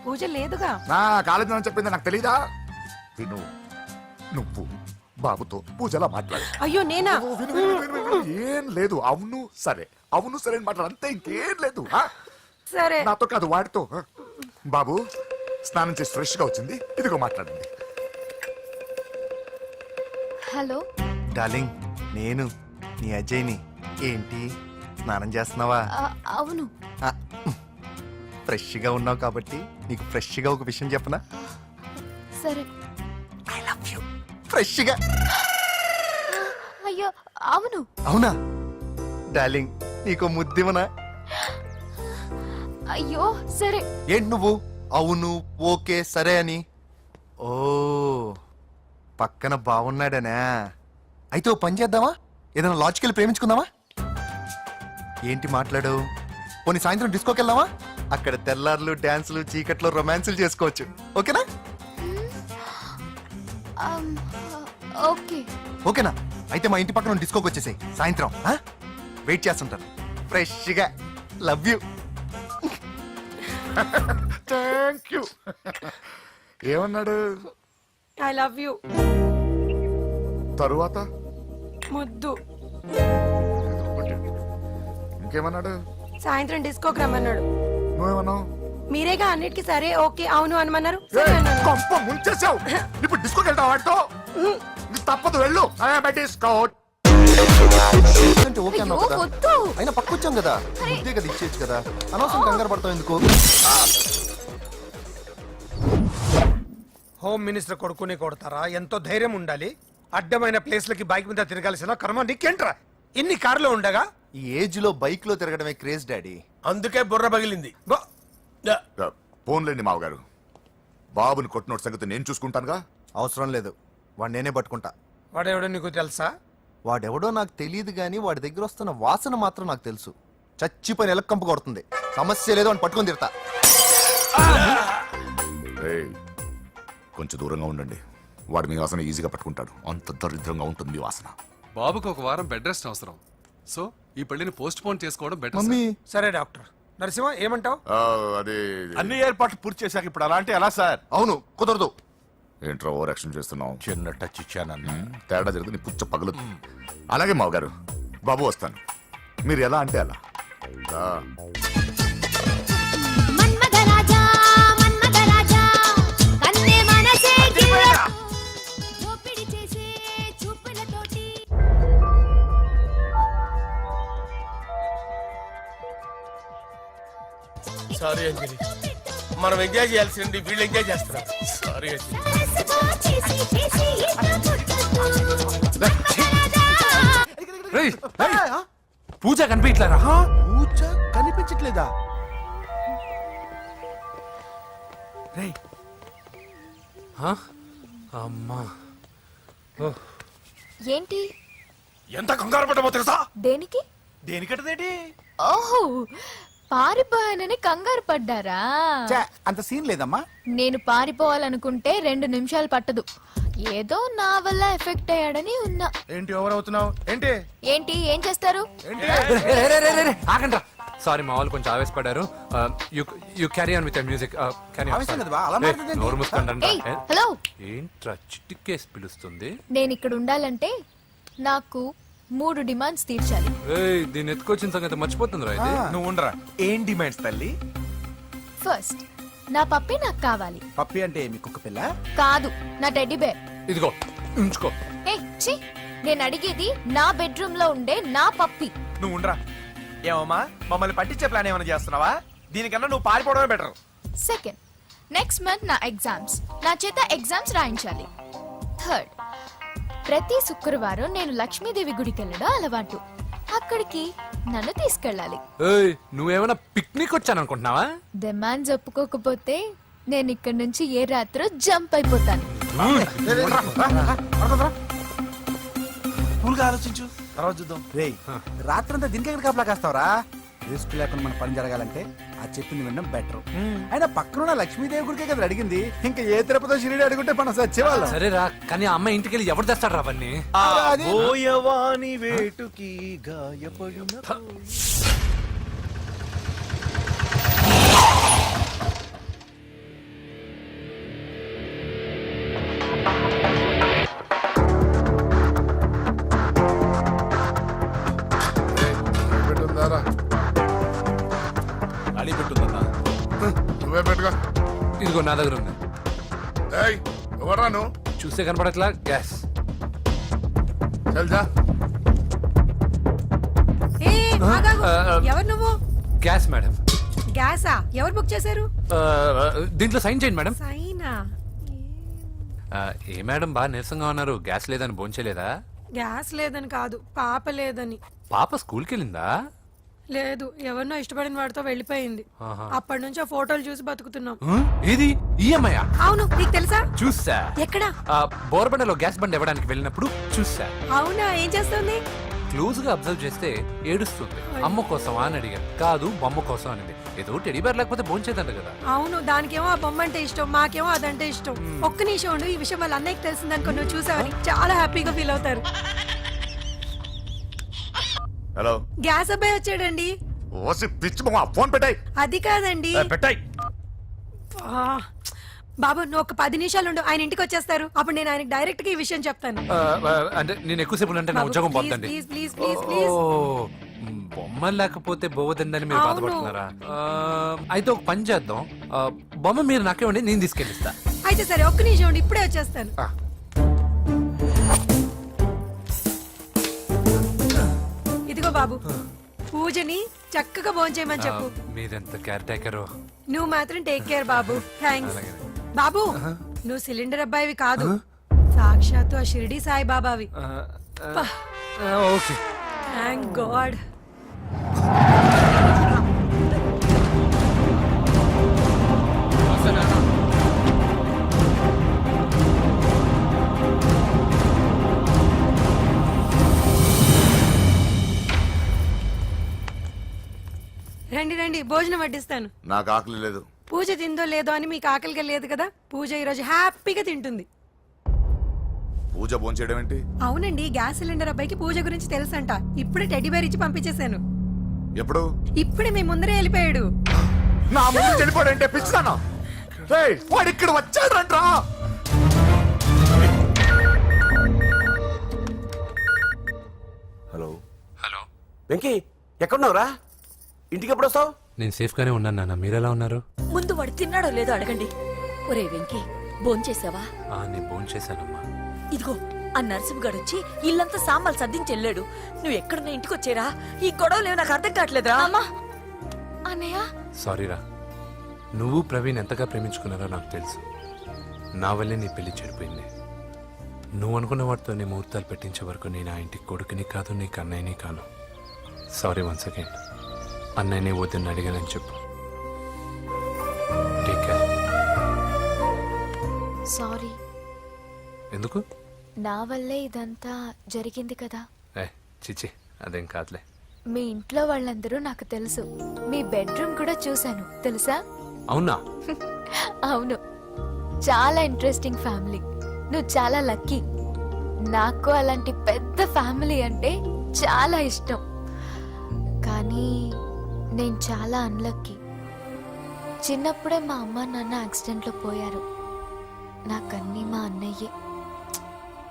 S4: పూజ లేదుగా.
S8: నా కాలేజీ అని చెప్పింది నాకు తెలీదా? విను, నువ్వు బాబుతో పూజలా మాట్లాడు.
S4: అయ్యో నేనా?
S8: ఏం లేదు. అవును సరే అని మాట్లాడు, అంతే, ఇంకేం లేదు.
S4: సరే.
S8: నాతో కాదు, వాడితో. బాబు స్నానం చేసి ఫ్రెష్ గా వచ్చింది, ఇదిగో మాట్లాడండి.
S1: హలో
S11: డార్లింగ్, నేను నీ అజయ్ని. ఏంటి స్నానం చేస్తున్నావా?
S1: అవును.
S11: ఫ్రెష్ గా ఉన్నావు కాబట్టి నీకు ఫ్రెష్ గా ఒక విషయం చెప్పనా?
S1: సరే.
S11: I love you. ఫ్రెష్ గా.
S1: అయ్యో అవును.
S11: అవునా డార్లింగ్, నీకు ముద్దివనా?
S1: అయ్యో సరే.
S11: ఏంటి నువ్వు అవును ఓకే సరే అని? ఓ, పక్కన బాగున్నాడనా? అయితే ఓ పని చేద్దామా? ఏదైనా లాజికల్ ప్రేమించుకుందామా? ఏంటి మాట్లాడు? పోనీ సాయంత్రం డిస్కోకి వెళ్దామా? అక్కడ తెల్లార్లు డాన్సులు చీకట్లో రొమాన్సులు చేసుకోవచ్చు. ఓకేనా?
S1: ఓకే.
S11: ఓకేనా? అయితే మా ఇంటి పక్కన డిస్కోకి వచ్చేసాయి సాయంత్రం. వెయిట్ చేస్తుంటాను ఫ్రెష్గా. Love you.
S8: Thank you. ఏమన్నాడు?
S4: I love you.
S8: తరువాత
S4: ముద్దు.
S8: ఇంకేమన్నాడు?
S4: సాయంత్రం డిస్కోకి రమ్మన్నాడు.
S8: నువ్వేమన్నావు?
S4: మీరేగా అన్నిటికీ సరే ఓకే అవును అనమన్నారు.
S8: కొంప ముంచేసావు. ఇప్పుడు డిస్కోకి వెళ్తావు వాడితో? నీకు తప్పదు, వెళ్ళు. డిస్కో
S11: అంటే ఓకే అన్నావు కదా.
S1: వద్దు.
S11: అయినా పక్కొచ్చాం కదా, ముద్దే కదా ఇచ్చేయచ్చు కదా. అనవసరం కంగారు పడతావు ఎందుకు?
S6: హోమ్ మినిస్టర్ కొడుకుని కొడతారా? ఎంతో ధైర్యం ఉండాలి. అడ్డమైన ప్లేస్లకి బైక్ మీద తిరగాల్సిన కర్మ నీకేంట్రా? ఇన్ని కార్లో ఉండగా
S11: ఈ ఏజ్ లో బైక్ లో తిరగడమే క్రేజ్ డాడీ.
S5: అందుకే బుర్ర పగిలింది.
S8: ఫోన్లేండి మావగారు. బాబుని కొట్టినోటి సంగతి నేను చూసుకుంటానుగా.
S11: అవసరం లేదు, వాడు నేనే పట్టుకుంటా.
S6: వాడెవడో నీకు తెలుసా?
S11: వాడెవడో నాకు తెలియదు కానీ వాడి దగ్గర వస్తున్న వాసన మాత్రం నాకు తెలుసు. చచ్చిపోయిన ఎలక్కంపు కొడుతుంది. సమస్య లేదు అని పట్టుకొని తిడతా.
S8: ఏయ్, కొంచెం దూరంగా ఉండండి. వాడు మీ వాసన ఈజీగా పట్టుకుంటాడు. అంత దరిద్రంగా ఉంటుంది మీ వాసన.
S10: బాబుకు ఒక వారం బెడ్ రెస్ట్ అవసరం. సో ఈ పెళ్లిని పోస్ట్ పోన్ చేసుకోవడం బెటర్.
S11: మమ్మీ
S6: సరే డాక్టర్ నరసింహ ఏమంటావు?
S8: అదే
S9: అన్ని ఏర్పాట్లు పూర్తి చేశాక ఇప్పుడు అలా అంటే ఎలా సార్?
S11: అవును, కుదరదు.
S8: ఏంట్రా ఓవర్ యాక్షన్ చేస్తున్నావు?
S9: చిన్న టచ్ ఇచ్చానన్న.
S8: తేడా జరిగితే నీ పుచ్చ పగలదు. అలాగే మావగారు, బాబు వస్తాను. మీరు ఎలా అంటే అలా. రా.
S5: సారీ అంజలి, మనం ఎంజాయ్ చేయాల్సింది వీళ్ళు ఎంజాయ్ చేస్తున్నారు. సారీ అంజలి.
S10: పూజ కనిపించలేరా?
S9: పూజ కనిపించట్లేదా? రేయ్,
S10: అమ్మా
S1: ఏంటి?
S5: ఎంత కంగారు పడ్డామో తెలుసా?
S1: దేనికి?
S9: దేనికట్టదేటి?
S1: ఓహో, పారిపోయానని కంగారు పడ్డారా?
S9: ఛే, అంత సీన్ లేదమ్మా.
S1: నేను పారిపోవాలనుకుంటే 2 నిమిషాలు పట్టదు. ఏదో నా వల్ల ఎఫెక్ట్ అయ్యాడని ఉన్నా.
S9: ఏంటి ఓవర్ అవుతున్నావు? ఏంటి
S1: ఏంటి ఏం చేస్తారు?
S10: ఆగండ్రా. సారీ, మా వాళ్ళు కొంచెం ఆవేశపడ్డారు. You carry on with music.
S9: ఆవేశం కదా బా, అలా మాట్లాడేంటి?
S10: నోరు మూసుకోండి.
S1: ఏయ్, హలో.
S10: ఏంట్రా చిట్టికేసి పిలుస్తుంది?
S1: నేను ఇక్కడ ఉండాలంటే నాకు 3 డిమాండ్స్ తీర్చాలి.
S10: ఏయ్, దీన్ని ఎత్తుకొచ్చిన సంగతి మర్చిపోతుందిరా ఇది.
S9: నువ్వు ఉండరా. ఏం డిమాండ్స్ తల్లి?
S1: ఫస్ట్, నా పప్పి నాకు కావాలి.
S9: పప్పి అంటే మీ కుక్క పిల్ల?
S1: కాదు, నా టెడ్డీ బేర్.
S10: ఇదిగో ఉంచుకో.
S1: ఏయ్, ఛీ, నేను అడిగేది నా బెడ్రూమ్ లో ఉండే నా పప్పి.
S9: నువ్వు ఉండరా. ఏమమ్మా, మమ్మల్ని పట్టించే ప్లాన్ ఏమైనా చేస్తున్నావా? దీనికన్నా నువ్వు పారిపోవడమే బెటర్.
S1: సెకండ్, నెక్స్ట్ మంత్ నా ఎగ్జామ్స్. నా చేత ఎగ్జామ్స్ రాయించాలి. థర్డ్, ప్రతి శుక్రవారం నేను లక్ష్మీదేవి గుడికి వెళ్ళడం అలవాటు. అక్కడికి నన్ను తీసుకెళ్ళాలి.
S10: ఏయ్, నువ్వేమైనా పిక్నిక్ వచ్చాను అనుకుంటున్నావా?
S1: డిమాండ్స్ ఒప్పుకోకపోతే నేను ఇక్కడ నుంచి ఏ రాత్రో జంప్ అయిపోతాను.
S9: కూల్గా ఆలోచించు, తర్వాత చూద్దాం. రేయ్, రాత్రంతా దీనికి ఎక్కడ కాపలా కాస్తావరా? రిస్క్ లేకుండా మన పని జరగాలంటే ఆ చెప్పింది వినడం బెటర్. అయినా పక్కన లక్ష్మీదేవి గుడికే కదా అడిగింది. ఇంకా ఏ తిరుపతి షిరిడి అడుగుంటే మనం సచ్చేవాళ్ళం.
S10: సరేరా, కానీ ఆ అమ్మాయి ఇంటికి వెళ్ళి ఎవరు తెస్తాడు రా అవన్నీ?
S9: బోయవాని వేటుకి గాయపడిన
S8: అడి పెట్టుందన్నా. నువ్వే పెట్టుగా.
S10: ఇదిగో నా దగ్గర ఉంది.
S8: ఎవరా నువ్వు?
S10: చూస్తే కనపడట్లా? గ్యాస్.
S8: చల్జా.
S4: ఎవరు నువ్వు?
S10: Gas madam.
S4: గ్యాసా? ఎవరు బుక్ చేశారు?
S10: దీంట్లో సైన్ చేయండి మేడం.
S4: సైనా?
S10: ఏ మేడం బాగా నీరసంగా ఉన్నారు? గ్యాస్ లేదని భోంచలేదా?
S4: గ్యాస్ లేదని కాదు, పాప లేదని.
S10: పాప స్కూల్కి వెళ్ళిందా?
S4: లేదు, ఎవరినో ఇష్టపడిన వాడితో వెళ్ళిపోయింది.
S10: ఆహా.
S4: అప్పటి నుంచి ఆ ఫోటోలు చూసి బతుకుతున్నాం.
S10: ఏది ఈఎంఐ?
S4: అవును, నీకు తెలుసా?
S10: చూసా.
S4: ఎక్కడ?
S10: బోర్బండలో గ్యాస్ బండ్ ఇవ్వడానికి వెళ్ళినప్పుడు చూసా.
S4: అవునా, ఏం చేస్తుంది?
S10: క్లోజ్ గా అబ్జర్వ్ చేస్తే ఏడుస్తుంది. అమ్మ కోసమా అని అడిగాను. కాదు బొమ్మ కోసం అనేది. ఏదో టెడీ బేర్ లేకపోతే భోంచేదంట కదా.
S4: అవును, దానికేమో ఆ బొమ్మ అంటే ఇష్టం, మాకేమో అదంటే ఇష్టం. ఒక్క నిమిషం ఉండు, ఈ విషయం వాళ్ళ అన్నయ్యకి తెలిసిందనుకో, నువ్వు చూసావని చాలా హ్యాపీగా ఫీల్ అవుతారు.
S8: హలో,
S4: గ్యాస్ అబ్బాయి వచ్చాడండి.
S8: ఓసి పిచ్చి బొమ్మ, ఫోన్ పెట్టాయి.
S4: అది కాదండి.
S8: పెట్టాయి.
S4: ఆ, బాబు నువ్వు ఒక 10 నిమిషాలు ఉండు, ఆయన ఇంటికి వచ్చేస్తారు. అప్పుడు నేను ఆయనకి డైరెక్ట్ గా ఈ విషయం చెప్తాను.
S10: అంటే నేను ఎక్కువసేపు అంటే నా ఉద్యోగం పోతుందండి.
S4: Please please please please.
S10: బొమ్మ లేకపోతే బోవదండి మీరు
S4: అవును.
S10: బాధపడుతున్నారా? అయితే ఒక పని చేద్దాం. బొమ్మ మీరు నాకే ఉండి నేను తీసుకెళ్ళిస్తా.
S4: అయితే సరే, ఒక్క నిమిషం ఉండి ఇప్పుడే వచ్చేస్తాను. ఇదిగో బాబు, పూజని చక్కగా భోంచేయమని చెప్పు.
S10: మీరెంత కేర్ టేకరు.
S4: నువ్వు మాత్రం టేక్ కేర్ బాబు. థ్యాంక్స్ బాబు. నువ్వు సిలిండర్ అబ్బాయివి కాదు, సాక్షాత్తు ఆ షిరిడి సాయి బాబావి.
S10: ఓకే.
S4: Thank God. రండి రండి, భోజనం వడ్డిస్తాను.
S8: నాకు ఆకలి లేదు.
S4: పూజ తిందో లేదో అని మీకు ఆకలిగా లేదు కదా. పూజ ఈరోజు హ్యాపీగా తింటుంది.
S8: పూజ భోంచేయడం ఏంటి?
S4: అవునండి, గ్యాస్ సిలిండర్ అబ్బాయికి పూజ గురించి తెలుసంట. ఇప్పుడే టెడ్డీ బేర్ ఇచ్చి పంపించేశాను.
S8: ఎప్పుడు?
S4: ఇప్పుడే మీ ముందరే వెళ్ళిపోయాడు.
S8: నా ముందు చెడిపోడంటే పిచ్చిదానా? వాడు ఇక్కడ వచ్చాడంట్రా.
S5: హలో
S10: హలో
S5: వెంకీ, ఎక్కడున్నావురా? ఇంటికి ఎప్పుడు వస్తావు?
S10: నేను సేఫ్ గానే ఉన్నాను నాన్న. మీరెలా ఉన్నారు?
S4: ముందు వాడు తిన్నాడో లేదో అడగండి. ఒరే వెంకీ, భోంచేసావా?
S10: నేను ఫోన్ చేశానమ్మా.
S4: ఇదిగో ఆ నరసింహ గారు వచ్చి ఇల్లంతా సామాన్లు సర్దించి వెళ్ళాడు. నువ్వు ఎక్కడున్నా ఇంటికి వచ్చేరా. ఈ గొడవలు నాకు అర్థం కావట్లేదురా.
S1: అన్నయ్య
S10: సారీరా. నువ్వు ప్రవీణ్ ఎంతగా ప్రేమించుకున్నారో నాకు తెలుసు. నా వల్లే నీ పెళ్లి చెడిపోయింది. నువ్వు అనుకున్న వాటితో నీ ముహూర్తాలు పెట్టించే వరకు నేను ఆ ఇంటికి కొడుకుని కాదు, నీకు అన్నయ్యని కాను. Sorry once again. అన్నయ్యని వద్దని అడిగానని చెప్పు. Take care.
S1: సారీ.
S10: ఎందుకు?
S1: నా వల్లే ఇదంతా జరిగింది కదా.
S10: చిచి, అదేం కాదులే.
S1: మీ ఇంట్లో వాళ్ళందరూ నాకు తెలుసు. మీ బెడ్రూమ్ కూడా చూశాను, తెలుసా?
S10: అవునా?
S1: అవును, చాలా ఇంట్రెస్టింగ్ ఫ్యామిలీ. నువ్వు చాలా లక్కీ. నాకు అలాంటి పెద్ద ఫ్యామిలీ అంటే చాలా ఇష్టం. కానీ నేను చాలా అన్లక్కీ. చిన్నప్పుడే మా అమ్మ నాన్న యాక్సిడెంట్లో పోయారు. నాకన్నీ మా అన్నయ్యే.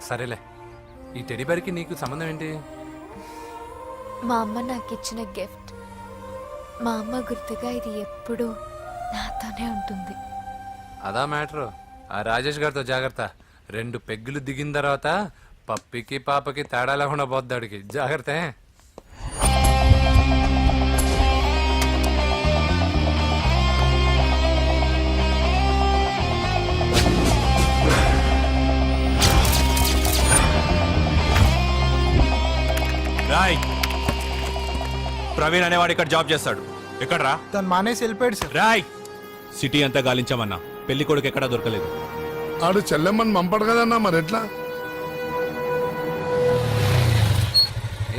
S10: సరేలే, ఈ టెడీబేర్కి నీకు సంబంధం ఏంటి?
S1: మా అమ్మ నాకు ఇచ్చిన గిఫ్ట్. మా అమ్మ గుర్తుగా ఇది ఎప్పుడూ నాతోనే ఉంటుంది.
S10: అదా మ్యాటర్. ఆ రాజేష్ గారితో జాగ్రత్త. 2 పెగ్గులు దిగిన తర్వాత పప్పికి పాపకి తేడా లేకుండా పోద్దాడికి. జాగ్రత్త.
S12: రాయ్, ప్రవీణ్ అనేవాడు ఇక్కడ జాబ్ చేస్తాడు. ఎక్కడ్రా?
S9: తను మానేసి వెళ్ళిపోయాడు సార్.
S12: రాయ్, సిటీ అంతా గాలించామన్నా, పెళ్లి కొడుకు ఎక్కడా దొరకలేదు.
S11: ఆడు చెల్లెమ్మని పంపడు కదన్నా, మరి ఎట్లా?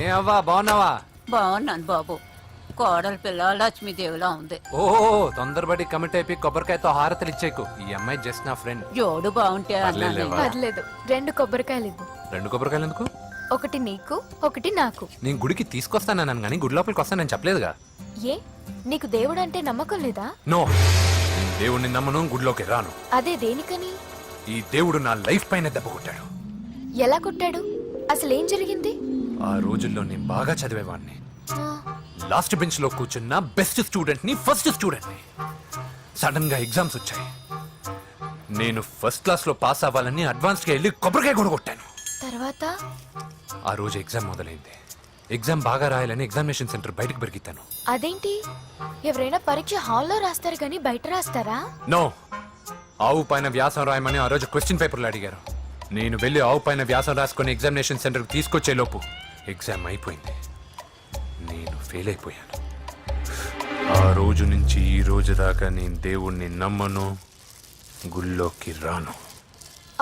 S10: ఏ అవ్వా, బాగున్నావా?
S4: బాగున్నాను బాబు. కోడల పిల్ల లక్ష్మీదేవిలా ఉంది.
S10: ఓ తొందరపడి కమిట్ అయిపోయి కొబ్బరికాయతో హారతలు ఇచ్చేకు. ఈ అమ్మాయి జస్ట్ నా ఫ్రెండ్.
S4: జోడు బాగుంటే
S10: పర్లేదులేవా?
S1: పర్లేదు, 2 కొబ్బరికాయలు ఇవ్వు.
S10: 2 కొబ్బరికాయలు ఎందుకు?
S1: ఒకటి నీకు, ఒకటి నాకు.
S10: నేను గుడికి తీసుకొస్తానన్నాను కానీ గుడి లోపలికి వస్తానని చెప్పలేదుగా.
S1: ఏ, నీకు దేవుడు అంటే నమ్మకం లేదా?
S10: నో, నేను దేవుడిని నమ్మను, గుడిలోకి రాను.
S1: అదే దేనికని?
S10: ఈ దేవుడు నా లైఫ్ పైన దెబ్బ కొట్టాడు.
S1: ఎలా కొట్టాడు? అసలేం జరిగింది?
S10: ఆ రోజుల్లో నేను బాగా చదివేవాడిని.
S1: ఆ,
S10: లాస్ట్ బెంచ్ లో కూర్చున్న బెస్ట్ స్టూడెంట్ ని, ఫస్ట్ స్టూడెంట్ ని. సడన్ గా ఎగ్జామ్స్ వచ్చాయి. నేను ఫస్ట్ క్లాస్ లో పాస్ అవ్వాలని అడ్వాన్స్ గా వెళ్ళి కొబ్బరికాయ కూడా కొట్టాను.
S1: తర్వాత?
S10: ఆ రోజు ఎగ్జామ్ మొదలైంది. ఎగ్జామ్ బాగా రాయాలని ఎగ్జామినేషన్ సెంటర్ బయటకు పెరిగితాను.
S1: అదేంటి, ఎవరైనా పరీక్ష హాల్లో రాస్తారు కానీ బయట రాస్తారా?
S10: నో, ఆవు పైన వ్యాసం రాయమని ఆ రోజు క్వశ్చన్ పేపర్లు అడిగారు. నేను వెళ్ళి ఆవు పైన వ్యాసం రాసుకొని ఎగ్జామినేషన్ సెంటర్కి తీసుకొచ్చే లోపు ఎగ్జామ్ అయిపోయింది. నేను ఫెయిల్ అయిపోయాను. ఆ రోజు నుంచి ఈ రోజు దాకా నేను దేవుణ్ణి నమ్మను, గుళ్ళోకి రాను.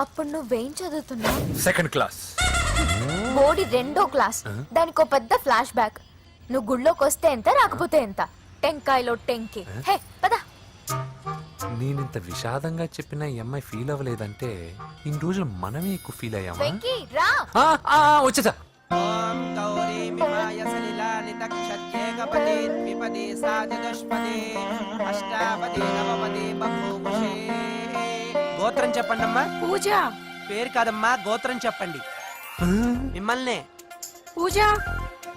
S1: అప్పుడు నువ్వేం చదువుతున్నావు?
S10: Second class.
S1: బోడి 2వ క్లాస్. దానికో పెద్ద ఫ్లాష్ బ్యాక్. నువ్వు గుళ్ళోకి వస్తే ఎంత, రాకపోతే ఎంత. టెంకాయలో టెంకి. హే పద.
S10: నేనింత విషాదంగా చెప్పిన ఈ అమ్మాయి ఫీల్ అవ్వలేదంటే ఇన్ని రోజులు మనమే ఎక్కువ ఫీల్ అయ్యామా?
S1: వెంకీ రా.
S10: వచ్చేసా.
S7: గోత్రం చెప్పండి అమ్మా.
S4: పూజ.
S7: పేరు కాదమ్మా, గోత్రం చెప్పండి. మిమ్మల్నే.
S4: పూజ.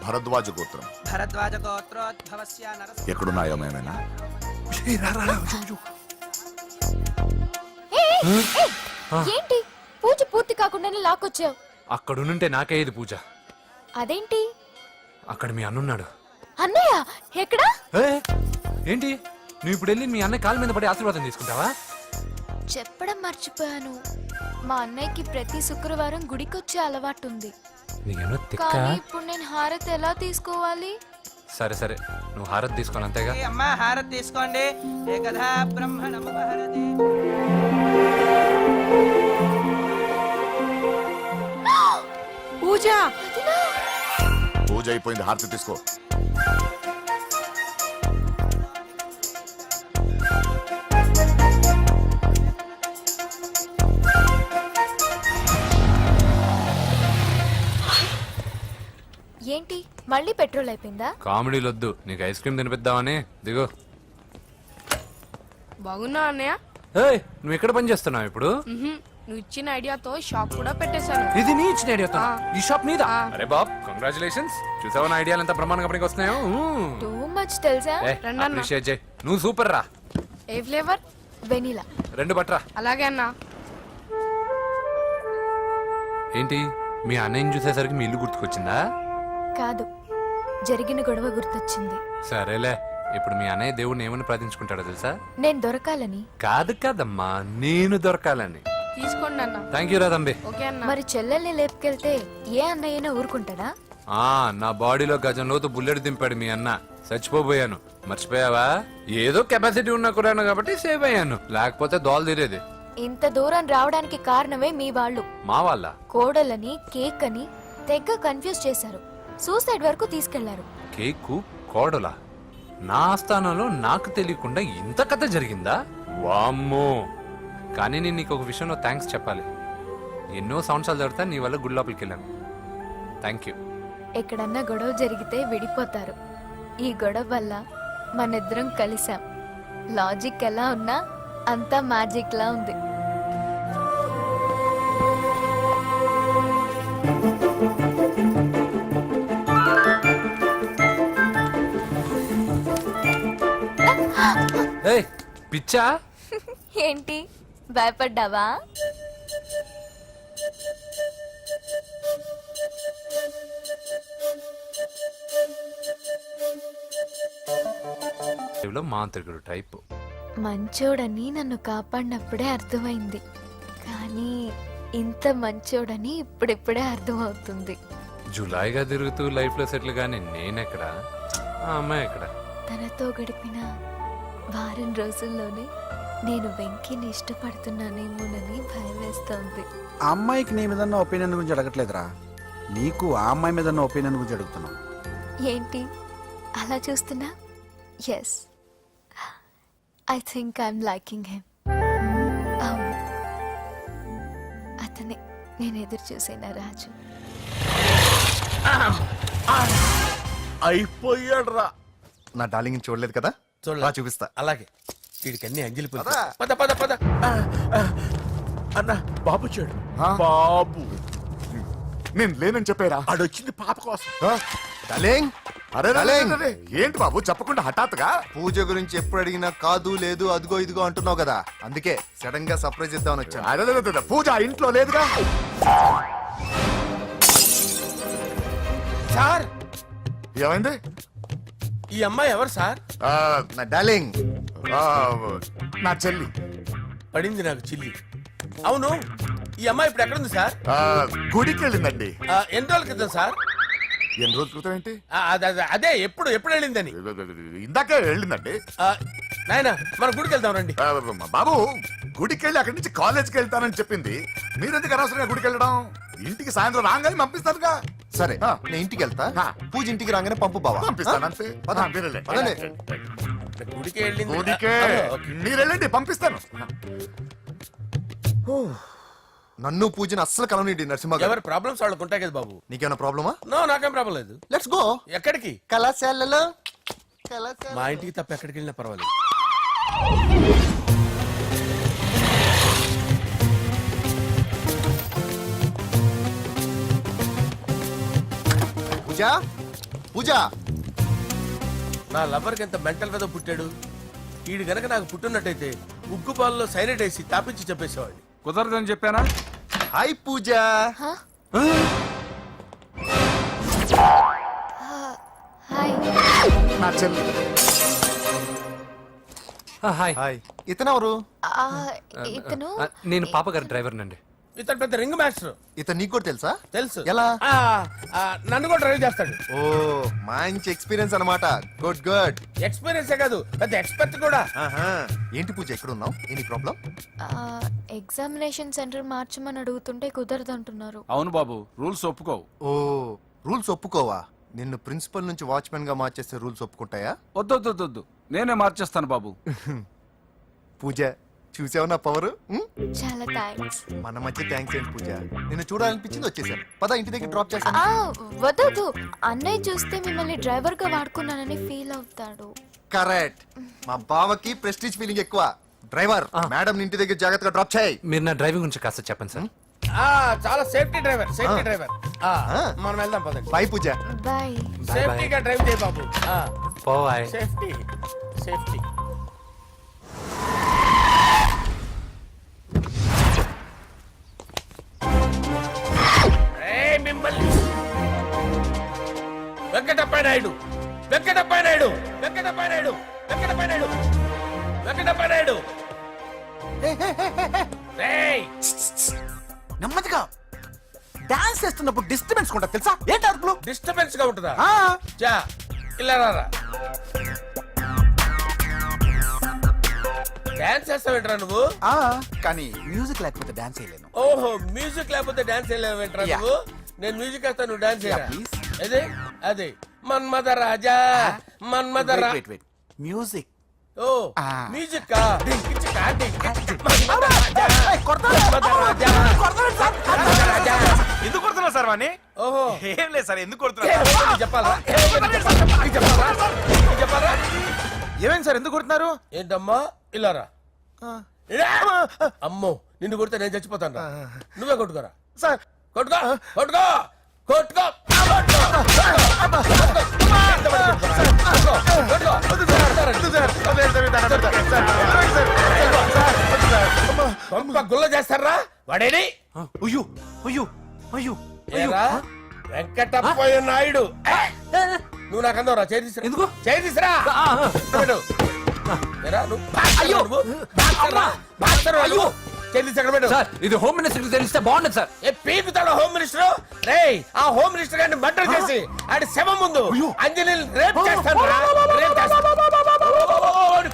S8: భరద్వాజ గోత్రం.
S7: భరద్వాజ గోత్రోద్భవస్య నరసింహ.
S8: ఎక్కడున్నాయో మేమైనా
S1: ఏంటి పూజ పూర్తి కాకుండానే లాక్కొచ్చావు?
S10: అక్కడుంటే నాకే ఇది పూజ.
S1: అదేంటి?
S10: అక్కడ మీ అన్నున్నాడు.
S1: అన్నయ్య ఎక్కడా?
S10: ఏంటి నువ్వు ఇప్పుడు వెళ్ళి మీ అన్నయ్య కాళ్ళ మీద పడి ఆశీర్వాదం తీసుకుంటావా?
S1: చెప్పడం మర్చిపోయాను. మా అన్నయ్యకి ప్రతి శుక్రవారం గుడికొచ్చే అలవాటు ఉంది.
S10: నీకేమో తిక్క.
S1: కానీ ఇప్పుడు నేను హారతి ఎలా తీసుకోవాలి?
S10: సరే సరే, నువ్వు హారతి తీసుకోవాలి అంతేగా.
S7: అమ్మా హారతి తీసుకోండి. ఏకదా బ్రహ్మణముపహరతి.
S4: పూజ.
S8: పూజ అయిపోయింది, హారతి తీసుకో.
S1: ఏంటి మళ్ళీ పెట్రోల్ అయిపోయిందా?
S10: కామెడీలు వద్దు, నీకు ఐస్ క్రీమ్ తినిపిద్దామని. దిగు.
S4: బాగున్నా అన్నయ్య?
S10: ఏయ్, నువ్వు ఎక్కడ పని చేస్తున్నావు ఇప్పుడు?
S4: నువ్వు ఇచ్చిన ఐడియాతో షాప్ కూడా పెట్టేశాను.
S10: ఇది నీ ఇచ్చిన ఐడియా? ఈ షాప్ నీదా? అరే బాబ్, కంగ్రాచులేషన్స్. చూసావా నా ఐడియాలు ఎంత బ్రహ్మాండంగా పనికి వస్తున్నాయో?
S1: టూ మచ్ తెలుసా?
S10: అప్రిషియేట్ చేయి. నువ్వు సూపర్ రా.
S4: ఏ ఫ్లేవర్?
S1: వెనీలా.
S10: 2 బట్రా.
S4: అలాగే అన్నా.
S10: ఏంటి మీ అన్నయ్యని చూసేసరికి మీ ఇల్లు గుర్తుకొచ్చిందా?
S1: కాదు, జరిగిన గొడవ గుర్తొచ్చింది.
S10: సరేలే, ఇప్పుడు మీ అన్నయ్య దేవుడిని ఏమని ప్రార్థించుకుంటాడో తెలుసా?
S1: నేను దొరకాలని.
S10: కాదు కాదమ్మా, నేను దొరకాలని.
S4: తీసుకోండి అన్న.
S10: థ్యాంక్ యూ రా తంబి.
S4: ఓకే అన్న.
S1: మరి చెల్లెల్ని లేపుకెళ్తే ఏ అన్నయ్యనా ఊరుకుంటాడా?
S10: నా బాడీలో గజం లోతు బుల్లెట్ దింపాడు మీ అన్న. చచ్చిపోబోయాను, మర్చిపోయావా? ఏదో కెపాసిటీ ఉన్న కురాను కాబట్టి సేవ్ అయ్యాను, లేకపోతే దోలు తీరేది.
S1: ఇంత దూరం రావడానికి కారణమే మీ వాళ్ళు.
S10: మా వాళ్ళ
S1: కోడలని కేక్ అని తెగ కన్ఫ్యూజ్ చేశారు. సూసైడ్ వరకు తీసుకెళ్లారు.
S10: కేకు కోడలా? నా ఆస్థానంలో నాకు తెలియకుండా ఇంత కథ జరిగిందా? వామ్మో. కానీ నేను నీకు ఒక విషయంలో థ్యాంక్స్ చెప్పాలి. ఎన్నో సంవత్సరాలు జరుగుతా నీ వల్ల గుడి లోపలికి వెళ్ళాను. Thank you.
S1: ఎక్కడన్నా గొడవ జరిగితే విడిపోతారు. ఈ గొడవ వల్ల మనిద్దరం కలిసాం. లాజిక్ ఎలా ఉన్నా అంతా మ్యాజిక్ లా ఉంది.
S10: ఏయ్, పిచ్చా?
S1: ఏంటి భయపడ్డావా?
S10: మాంత్రికుడు టైపు.
S1: మంచోడని నన్ను కాపాడినప్పుడే అర్థమైంది, కానీ ఇంత మంచోడని ఇప్పుడిప్పుడే అర్థమవుతుంది.
S10: జులాయిగా తిరుగుతూ లైఫ్ లో సెటిల్ గానీ నేనెక్కడ, ఆ అమ్మాయి ఎక్కడ?
S1: తనతో గడిపిన వారం రోజుల్లోనే నేను వెంకీని ఇష్టపడుతున్నానేమోనని భయం వేస్తోంది.
S9: ఆ అమ్మాయికి నీ మీద ఒపీనియన్ గురించి అడగట్లేదురా, నీకు ఆ అమ్మాయి మీద ఒపీనియన్ గురించి అడుగుతున్నావు.
S1: ఏంటి అలా చూస్తున్నా? Yes, I think I'm liking him. అవును, అతనే నేను ఎదురు చూసిన రాజు.
S8: అయిపోయాడు రా.
S12: నా డార్లింగ్ చూడలేదు కదా,
S5: చూడలే.
S12: చూపిస్తా.
S5: అలాగే, వీడికి అన్ని అంజలి పూలు. పద పద పద. అన్న బాబు చూడు.
S8: బాబు నేను లేనని చెప్పారా?
S5: ఆడొచ్చింది పాప కోసం.
S12: డార్లింగ్,
S8: అరే ఏంటి బాబు చెప్పకుండా హఠాత్తుగా?
S12: పూజ గురించి ఎప్పుడు అడిగినా కాదు లేదు అదిగో ఇదిగో అంటున్నావు కదా, అందుకే సడన్ గా సర్ప్రైజ్ ఇద్దామని వచ్చాను.
S8: అరే పూజ ఆ ఇంట్లో లేదుగా.
S5: సార్,
S8: ఏమైంది?
S5: ఈ అమ్మాయి ఎవరు సార్?
S12: నా డార్లింగ్,
S8: నా చెల్లి.
S5: పడింది నాకు చిల్లి. అవును, ఈ అమ్మాయి ఇప్పుడు ఎక్కడుంది సార్?
S8: గుడికి వెళ్ళిందండి.
S5: ఎన్ని రోజుల క్రితం సార్?
S8: ఎన్ని రోజుల క్రితం ఏంటి?
S5: అదే ఎప్పుడు వెళ్ళిందని.
S8: ఇందాకే వెళ్ళిందండి.
S5: నాయనా మన గుడికి వెళ్దాం రండి.
S8: బాబు గుడికి వెళ్ళి అక్కడి నుంచి కాలేజ్కి వెళ్తానని చెప్పింది. మీరెందుకు అనవసరంగా గుడికి వెళ్ళడం? ఇంటికి సాయంత్రం రాగానే పంపిస్తానుగా.
S11: సరే
S8: ఆ.
S11: నేను ఇంటికి వెళ్తా
S8: ఆ.
S11: పూజ ఇంటికి రాగానే పంపు బావా
S8: పంపిస్తాను అంతే.
S11: పద.
S8: మీరెళ్ళండి.
S11: పదండి.
S5: గుడికి వెళ్ళింది.
S8: గుడికే
S5: ఓకే.
S8: మీరెళ్ళండి, పంపిస్తాను.
S11: నన్ను పూజని అస్సలు కలవనిండి నరసింహ గారు.
S5: ఎవరి ప్రాబ్లమ్స్ వాళ్ళకు ఉంటాయి కదా బాబు.
S11: నీకేమైనా ప్రాబ్లమా?
S5: నో, నాకేం ప్రాబ్లం లేదు.
S11: లెట్స్ గో
S5: ఎక్కడికి?
S11: కళాశాలలో
S5: మా ఇంటికి తప్ప ఎక్కడికి వెళ్ళినా పర్వాలేదు.
S11: పూజ పూజ
S5: నా లవర్కి ఎంత మెంటల్ మీద పుట్టాడు. ఈడు గనక నాకు పుట్టున్నట్టయితే ఉగ్గు పాలలో సైలెంట్ వేసి తాపించి చెప్పేసేవాడిని.
S9: కుదరదని చెప్పానా?
S11: హాయ్ పూజ.
S1: హాయ్.
S11: నా చెల్లి.
S10: Hi
S11: hi. ఇతనెవరు?
S1: ఇతను
S10: నేను పాప గారి డ్రైవర్ నండి.
S5: ఇతను పెద్ద రింగ్ మాస్టర్.
S11: ఇతను నీకు కూడా తెలుసా?
S5: తెలుసు.
S11: ఎలా?
S5: నన్ను కూడా డ్రైవ్ చేస్తాడు.
S11: ఓ మంచి ఎక్స్పీరియన్స్ అన్నమాట. Good good.
S5: ఎక్స్పీరియన్సే కాదు, పెద్ద ఎక్స్పర్ట్ కూడా.
S11: ఏంటి పూజ ఎక్కడ ఉన్నావు? Any problem?
S1: ఎగ్జామినేషన్ సెంటర్ మార్చమని అడుగుతుంటే కుదరదంటున్నారు.
S9: అవును బాబు, రూల్స్ ఒప్పుకోవు.
S11: ఓ రూల్స్ ఒప్పుకోవా? నిన్ను ప్రిన్సిపల్ నుంచి వాచ్మెన్ గా మార్చేస్తే రూల్స్ ఒప్పుకుంటాయా?
S9: వద్దు, నేనే మార్చేస్తాను బాబు.
S11: పూజ చూసావు నా పవర్?
S1: చాలా థ్యాంక్స్.
S11: మన మధ్య థ్యాంక్స్ ఏంటి పూజ? నిన్ను చూడాలనిపించింది వచ్చేసాను. పద ఇంటి దగ్గర డ్రాప్ చేస్తాను.
S1: వద్దు, అన్నయ్య చూస్తే మిమ్మల్ని డ్రైవర్ గా వాడుకున్నానని ఫీల్ అవుతాడు.
S11: కరెక్ట్. మా బావకి ప్రెస్టీజ్ ఫీలింగ్ ఎక్కువ. డ్రైవర్ మేడం ఇంటి దగ్గర జాగ్రత్తగా డ్రాప్ చేయి.
S10: మీరు నా డ్రైవింగ్ గురించి కాస్త చెప్పండి సార్.
S5: చాలా సేఫ్టీ డ్రైవర్, సేఫ్టీ డ్రైవర్. మనం వెళ్దాం పదండి.
S11: బాయ్ పూజ.
S1: బాయ్.
S5: సేఫ్టీగా డ్రైవ్ చేయ బాబు.
S10: పోవాయ్.
S5: Safety safety. మిమ్మల్ని వెంకటప్ప నాయుడు, వెంకటప్ప నాయుడు, వెంకటప్ప నాయుడు, వెంకటప్ప నాయుడు, వెంకటప్ప నాయుడు. రేయ్
S9: నెమ్మదిగా డాన్స్ చేస్తున్నప్పుడు డిస్టర్బెన్స్ కూడా తెలుసా? ఏంటి అరుపులు?
S5: డిస్టర్బెన్స్ గా ఉంటుందా? చా ఇలా రారా. డాన్స్ చేస్తావేంట్రా నువ్వు?
S9: కానీ మ్యూజిక్ లేకపోతే డాన్స్ చేయలేను.
S5: ఓహో, మ్యూజిక్ లేకపోతే డాన్స్ చేయలేవేంట్రా
S9: Yeah.
S5: నువ్వు? నేను మ్యూజిక్ వేస్తా, నువ్వు డాన్స్ చేయరా?
S9: please.
S5: అదే అదే మన్మద రాజా, మన్మద
S9: మ్యూజిక్.
S5: ఓ మ్యూజిక్ కా డింకిచికా డింకిచికా మన్మద రాజా, మన్మద రాజా, మన్మద రాజా.
S12: ఎందుకు కొడుతున్నా సార్ వాణ్ణి?
S5: ఓహో
S12: ఏం లేదు సార్, ఎందుకు
S5: చెప్పాలా? చెప్పాలా?
S9: ఏమైంది సార్, ఎందుకు కొడుతున్నారు?
S5: ఏంటమ్మా ఇలారా. అమ్మో, నిన్ను కొడితే నేను చచ్చిపోతాను. నువ్వే కొట్టుకోరా.
S9: సార్
S5: కొట్టుకో కొట్టుకో కొట్టుకో. గుల్ల చేస్తారా వాడేడి?
S9: అయ్యో అయ్యో అయ్యో
S5: ఏరా వెంకటప్పయ్య నాయుడు, నువ్వు నాకు అందవరా? చేయి తీసురా.
S10: ఎందుకు?
S5: చేయి తీసురా. పెట్టు. ఏరా, నువ్వు బాక్సర్రా నువ్వు? బాక్సర్రా? బాక్సర్రా నువ్వు? చేయి తీసి ఎక్కడ పెట్టు.
S10: సార్ ఇది హోమ్ మినిస్టర్ తెలిస్తే బాగుండదు సార్.
S5: ఏ పీకుతాడు హోమ్ మినిస్టర్? రేయ్, ఆ హోమ్ మినిస్టర్ గారిని మర్డర్ చేసి ఆడి శవం ముందు అంజలిని రేప్ చేస్తాను.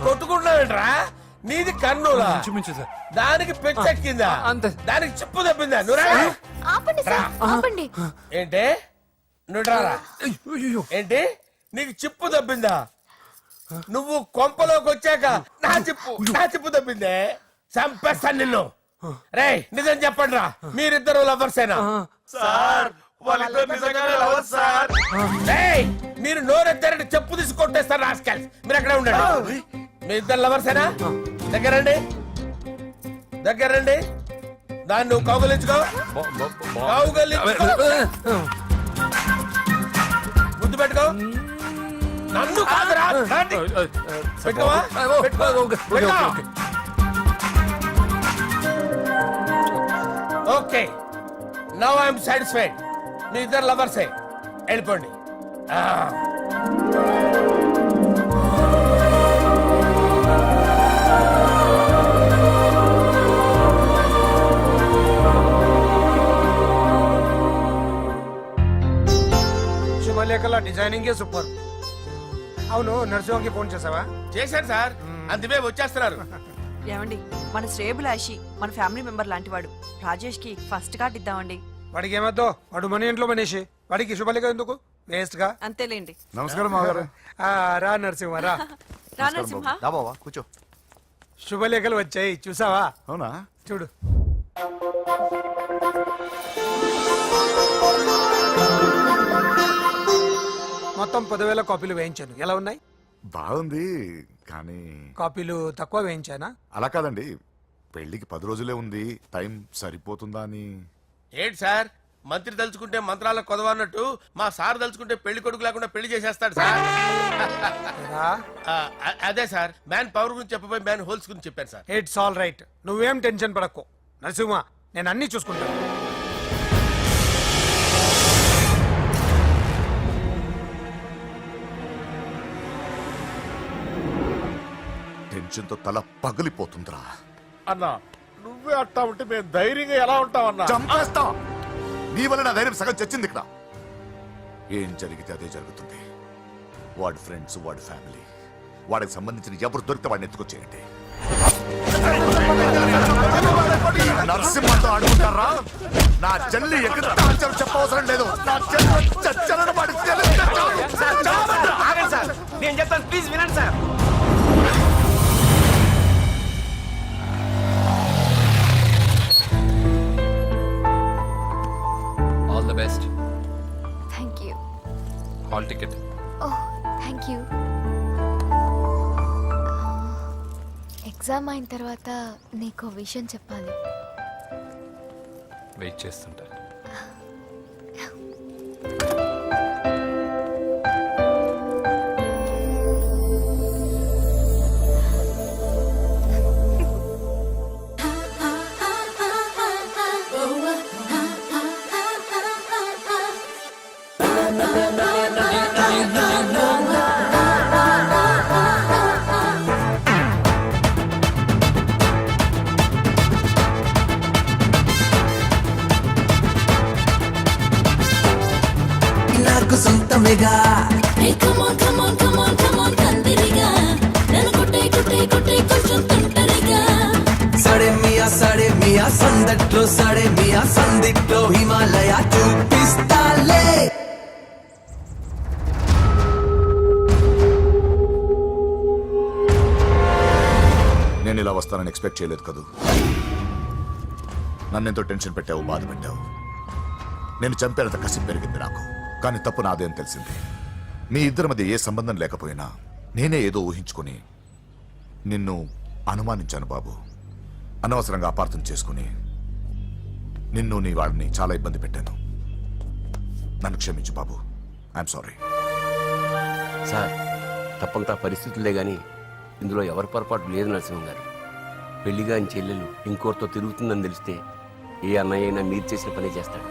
S5: కొట్టుకుంటున్నావేంట్రా? నీది కన్నులా?
S10: చూపించు సార్.
S5: దానికి పెచ్చెక్కిందా?
S10: అంతే.
S5: దానికి చిప్పు తప్పిందా? నువ్వు రా.
S1: ఆపండి సార్, ఆపండి.
S5: ఏంటి? నువ్వు రారా. ఏంటి? నీకు చిప్పు తప్పిందా? నువ్వు కొంపలోకి వచ్చాక నా చిప్పు తప్పిందే. చంపేస్తాను నిన్ను. రేయ్, నిజం చెప్పండి రా, మీరిద్దరు లవర్సేనా?
S12: సార్ వాళ్ళిద్దరు నిజంగానే లవర్స్ సార్.
S5: రేయ్, మీరు నోరెత్తారంటే చెప్పు తీసి కొట్టేస్తారు రాస్కల్స్. మీరు అక్కడే ఉండండి. మీ ఇద్దరు లవర్సేనా? దగ్గరండి, దగ్గరండి. దాన్ని నువ్వు కౌగలించుకో, కౌగలించుకో. ముద్దు పెట్టుకో. నన్ను కాదురా. పెట్టుకోవా? పెట్టుకో. Okay, now I'm satisfied. మీ ఇద్దరు లవర్సే, వెళ్ళిపోండి.
S6: శుభలేఖల డిజైనింగ్ సూపర్. అవును, నరసింహకి ఫోన్ చేసావా?
S5: చేశాను సార్. అందువే వచ్చేస్తున్నారు.
S4: ఏమండి మన శ్రేయబులాషి మన ఫ్యామిలీ మెంబర్ లాంటి వాడు రాజేష్ కి ఫస్ట్ కార్డ్ ఇద్దామండి.
S6: వాడికి ఏమద్దో, వాడు మన ఇంట్లో మనిషి, వాడికి శుభలేఖ ఎందుకు వేస్ట్ గా.
S4: అంతేలేండి.
S8: నమస్కారం మామగారు.
S6: రా నరసింహ రా.
S4: రా నరసింహ.
S8: బాబా కూర్చో.
S6: శుభలేఖలు వచ్చాయి చూసావా?
S8: అవునా?
S6: చూడు. మొత్తం 10,000 కాపీలు వేయించాను. ఎలా ఉన్నాయి?
S8: బాగుంది కానీ
S6: కాపీలు తక్కువ వేయించానా?
S8: అలా కాదండి, పెళ్లికి 10 రోజులే ఉంది, టైం సరిపోతుందా అని.
S5: ఏంటి సార్, మంత్రి తలుచుకుంటే మంత్రాల కొదవన్నట్టు మా సార్ తలుచుకుంటే పెళ్లి కొడుకు లేకుండా పెళ్లి చేసేస్తాడు సార్.
S6: రా.
S5: అదే సార్, మ్యాన్ పవర్ గురించి చెప్పబోయి మ్యాన్ హోల్స్ గురించి చెప్పాను సార్.
S6: ఇట్స్ ఆల్ రైట్, నువ్వేం టెన్షన్ పడకు నరసింహ, నేను అన్ని చూసుకుంటాను.
S8: టెన్షన్ తో తల పగిలిపోతుందిరా.
S5: అన్నా నువ్వే అట్టా ఉంటే మేము ధైర్యంగా ఎలా ఉంటామన్నా?
S8: చంపేస్తా. నీ వల్ల నా ధైర్యం సగం చచ్చింది ఇక్కడ. ఏం జరిగితే అదే జరుగుతుంది. వాడి ఫ్రెండ్స్, వాడి ఫ్యామిలీ, వాడికి సంబంధించిన ఎవరు దొరికితే వాడిని ఎత్తుకొచ్చేయండి. నరసింహతో అడుగుతారా? నా చెల్లి ఎక్కడ చెప్పవసరం లేదు. నా చెల్లి చచ్చలను వాడికి
S3: నేను చెప్తాను, ప్లీజ్ వినండి sir.
S10: All the best.
S1: Thank you.
S10: Hall ticket.
S1: Oh thank you. Exam అయిన తర్వాత నీకు విషయం చెప్పాలి.
S10: వెయిట్ చేస్తుంటా.
S13: నాకు సొంతమేగా సడే మియా సందట్లో సడే మియా సందిట్లో హిమాలయ చూపిస్తాలే.
S8: నేను ఇలా వస్తానని ఎక్స్పెక్ట్ చేయలేదు కదూ. నన్నెంతో టెన్షన్ పెట్టావు, బాధ పెట్టావు. నేను చంపేంత కసి పెరిగింది నాకు. కానీ తప్పు నాదే అని తెలిసింది. మీ ఇద్దరి మధ్య ఏ సంబంధం లేకపోయినా నేనే ఏదో ఊహించుకుని నిన్ను అనుమానించాను బాబు. అనవసరంగా అపార్థం చేసుకుని నిన్ను నీ వాళ్ళని చాలా ఇబ్బంది పెట్టాను. నన్ను క్షమించు బాబు. I'm sorry.
S14: సార్, తప్పంతా పరిస్థితులే గాని ఇందులో ఎవరి పొరపాటు లేదు నరసింహ గారు. పెళ్లిగా ఆయన చెల్లెలు ఇంకోరితో తిరుగుతుందని తెలిస్తే ఏ అన్నయ్య అయినా మీరు చేసిన పని చేస్తాడు.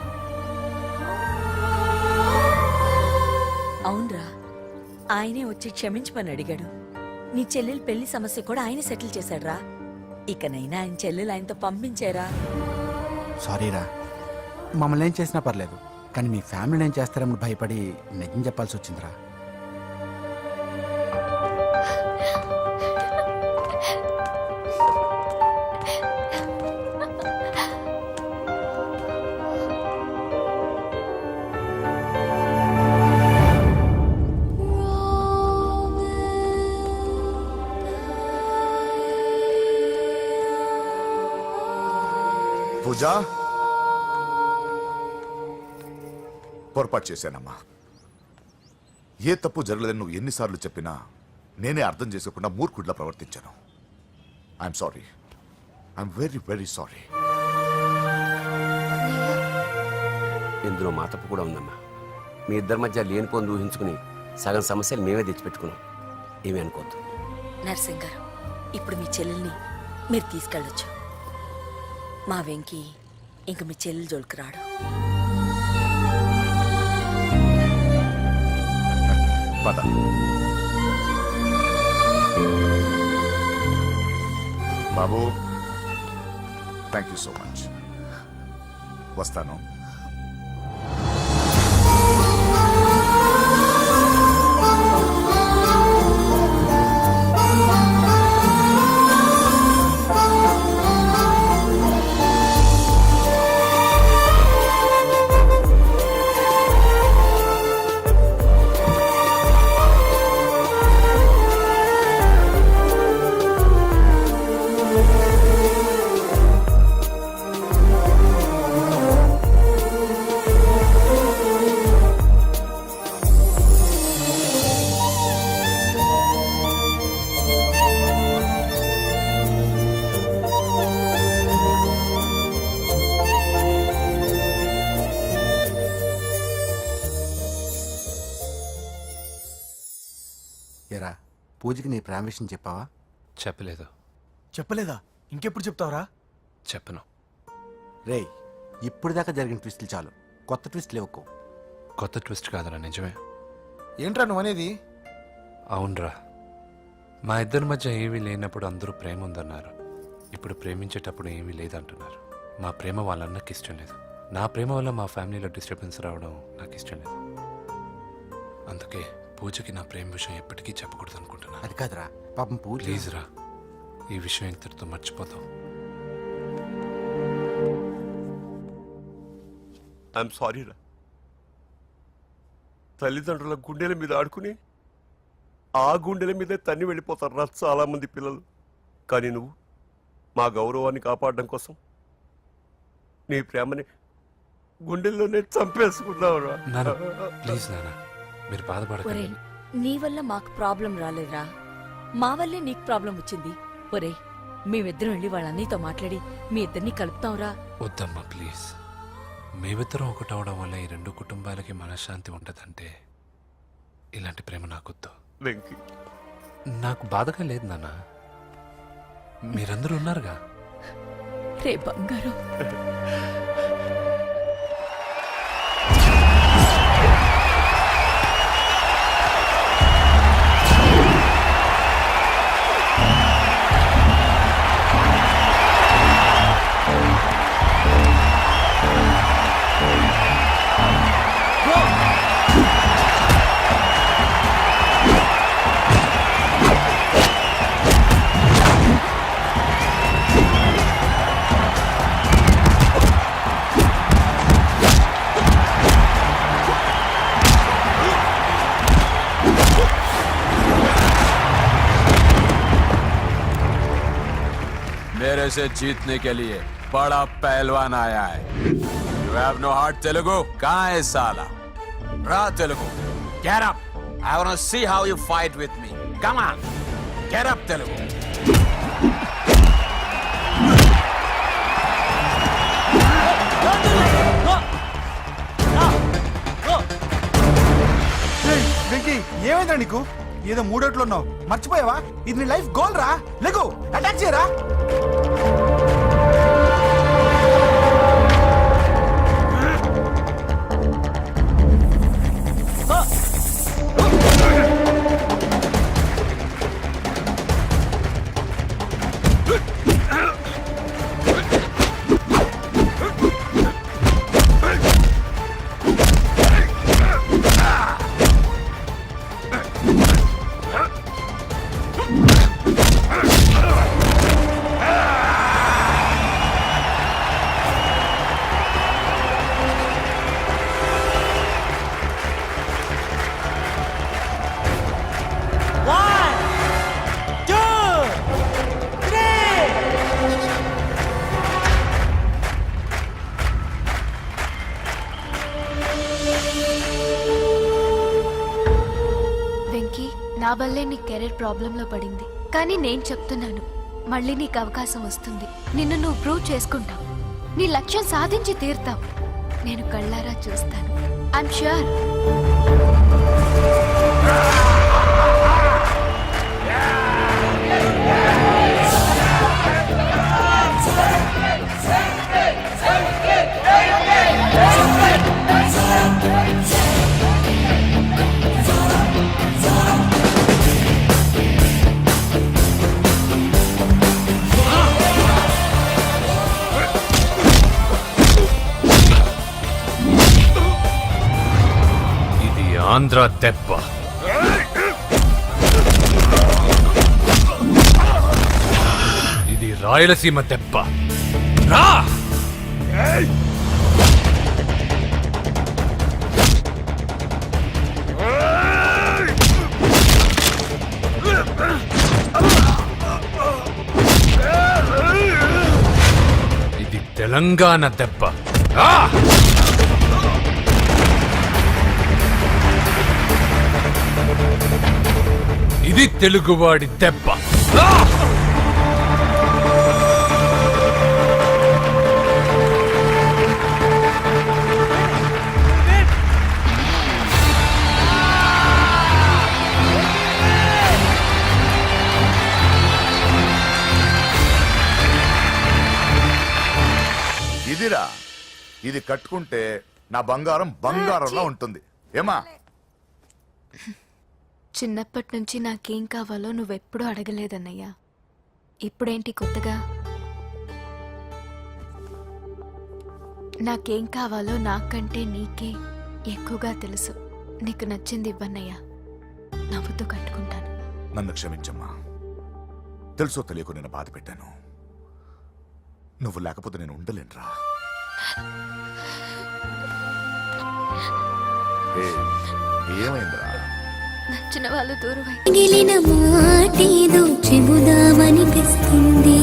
S15: అవునరా, ఆయనే వచ్చి క్షమించమని అడిగాడు. నీ చెల్లెలు పెళ్లి సమస్య కూడా ఆయన సెటిల్ చేశాడురా. ఇకనైనా ఆయన చెల్లెలు ఆయనతో పంపించారా?
S9: సారీరా, మమ్మల్ని ఏం చేసినా పర్లేదు, కానీ మీ ఫ్యామిలీని ఏం చేస్తారని భయపడి నిజం చెప్పాల్సి వచ్చిందిరా.
S8: పూజా, పొరపాటు చేశానమ్మా. ఏ తప్పు జరగలేదని నువ్వు ఎన్నిసార్లు చెప్పినా నేనే అర్థం చేసుకోకుండా మూర్ఖుడిలా ప్రవర్తించాను. I'm sorry. I'm very very sorry.
S14: ఇందులో మా తప్పు కూడా ఉందమ్మా. మీ ఇద్దరి మధ్య లేనిపోని ఊహించుకుని సగం సమస్యలు మేమే తెచ్చిపెట్టుకున్నాం. ఏమీ అనుకోవద్దు.
S15: నర్సింగ్ గారు, ఇప్పుడు మీ చెల్లెల్ని మీరు తీసుకెళ్ళొచ్చు. మా వెంకీ ఇంక మీ చెల్లెలు జోలికి రాడు.
S8: పద. బాబు, థ్యాంక్ యూ సో మచ్. వస్తాను.
S9: పూజకి నీ ప్రేమ విషయం చెప్పావా?
S10: చెప్పలేదు.
S11: చెప్పలేదా? ఇంకెప్పుడు చెప్తావరా?
S10: చెప్పను.
S9: రేయ్, ఇప్పుడు దాకా జరిగిన ట్విస్టులు చాలు, కొత్త ట్విస్టులు ఇవ్వకు.
S10: కొత్త ట్విస్ట్ కాదురా, నిజమే.
S11: ఏంట్రా నువ్వు అనేది?
S10: అవునరా, మా ఇద్దరి మధ్య ఏమీ లేనప్పుడు అందరూ ప్రేమ ఉందన్నారు. ఇప్పుడు ప్రేమించేటప్పుడు ఏమీ లేదంటున్నారు. మా ప్రేమ వాళ్ళ అన్నకి ఇష్టం లేదు. నా ప్రేమ వల్ల మా ఫ్యామిలీలో డిస్టర్బెన్స్ రావడం నాకు ఇష్టం లేదు. అందుకే పూజకి నా ప్రేమ విషయం ఎప్పటికీ చెప్పకూడదు అనుకుంటున్నాను.
S9: అది కాదురా, పాపం పూజ.
S10: ప్లీజ్ రా, ఈ విషయం ఇంతటితో మర్చిపోతాం.
S14: ఐఎమ్ సారీ రా. తల్లిదండ్రుల గుండెల మీద ఆడుకుని ఆ గుండెల మీదే తన్ని వెళ్ళిపోతారు రా చాలా మంది పిల్లలు. కానీ నువ్వు మా గౌరవాన్ని కాపాడడం కోసం నీ ప్రేమని గుండెల్లోనే చంపేసుకున్నావు రా.
S10: నాన్న ప్లీజ్ నాన్న, మీరు బాధపడకండి.
S15: ఒరే, నీ వల్ల మాకు ప్రాబ్లం రాలేదురా, మా వల్లే నీకు ప్రాబ్లం వచ్చింది. ఒరే, మేమిద్దరం వెళ్ళి వాళ్ళ అన్నయ్యతో మాట్లాడి మీ ఇద్దరిని కలుపుతాంరా.
S10: వద్దమ్మా ప్లీజ్. మేమిద్దరం ఒకటవడం వల్ల ఈ రెండు కుటుంబాలకి మనశ్శాంతి ఉండదంటే ఇలాంటి ప్రేమ నాకొద్దు.
S14: వెంకీ,
S10: నాకు బాధగా లేదు నాన్న, మీరందరూ ఉన్నారుగా.
S15: రే బంగారం.
S13: मेरे से जीतने के लिए बड़ा पहलवान आया है. You have no heart, Telugu? कहाँ है साला? Ra Telugu, get up. I want to see how you fight with me. Come on, get up, Telugu.
S9: Venky, ఏమైందా నీకు? ఏదో మూడోట్లో ఉన్నావు, మర్చిపోయావా? ఇది నీ లైఫ్ గోల్ రా. లెగు, అటాక్ చేయరా.
S1: వెంకీ, నా వల్లే నీ కెరీర్ ప్రాబ్లంలో పడింది. కానీ నేను చెప్తున్నాను, మళ్ళీ నీకు అవకాశం వస్తుంది. నిన్ను నువ్వు ప్రూవ్ చేసుకుంటావు. నీ లక్ష్యం సాధించి తీరుతావు. నేను కళ్ళారా చూస్తాను. I'm sure.
S10: ఆంధ్ర దెబ్బ. ఇది రాయలసీమ దెబ్బ. రా! ఇది తెలంగాణ దెబ్బ. రా! ఇది తెలుగువాడి దెబ్బ.
S8: ఇదిరా, ఇది కట్టుకుంటే నా బంగారం బంగారంలో ఉంటుంది. ఏమా?
S1: చిన్నప్పటి నుంచి నాకేం కావాలో నువ్వెప్పుడూ అడగలేదన్నయ్యా. ఇప్పుడేంటి కొత్తగా? నాకేం కావాలో నాకంటే నీకే ఎక్కువగా తెలుసు. నీకు నచ్చింది ఇవ్వన్నయ్యా, నవ్వుతూ కట్టుకుంటాను.
S8: నన్ను క్షమించమ్మా. తెలుసో తెలియకు నేను బాధ పెట్టాను. నువ్వు లేకపోతే నేను ఉండలేనురా. ఏమైందిరా?
S1: నచ్చిన వాళ్ళు దూరం
S16: మిగిలిన మాటేదో చెబుదామనిపిస్తుంది.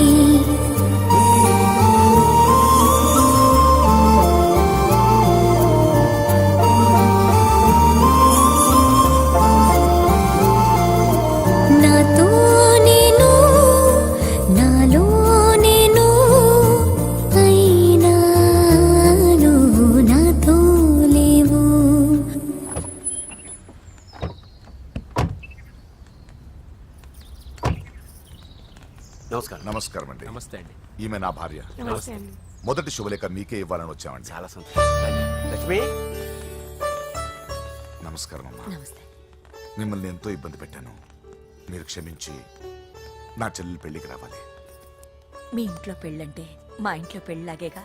S16: నాతో నేను, నాలో నేను, అయినా నువ్వు నాతో లేవు.
S14: నమస్కారం.
S8: నమస్కారం అండి.
S10: నమస్తే అండి.
S8: ఈమె నా భార్య. మొదటి శుభలేఖ మీకే ఇవ్వాలని వచ్చామండి.
S14: చాలా సంతోషం. లక్ష్మి,
S8: నమస్కారం అమ్మా.
S15: నమస్తే.
S8: మిమ్మల్ని ఎంతో ఇబ్బంది పెట్టాను. మీరు క్షమించి నా చెల్లెలు పెళ్లికి రావాలి.
S15: మీ ఇంట్లో పెళ్ళంటే మా ఇంట్లో పెళ్ళలాగేగా.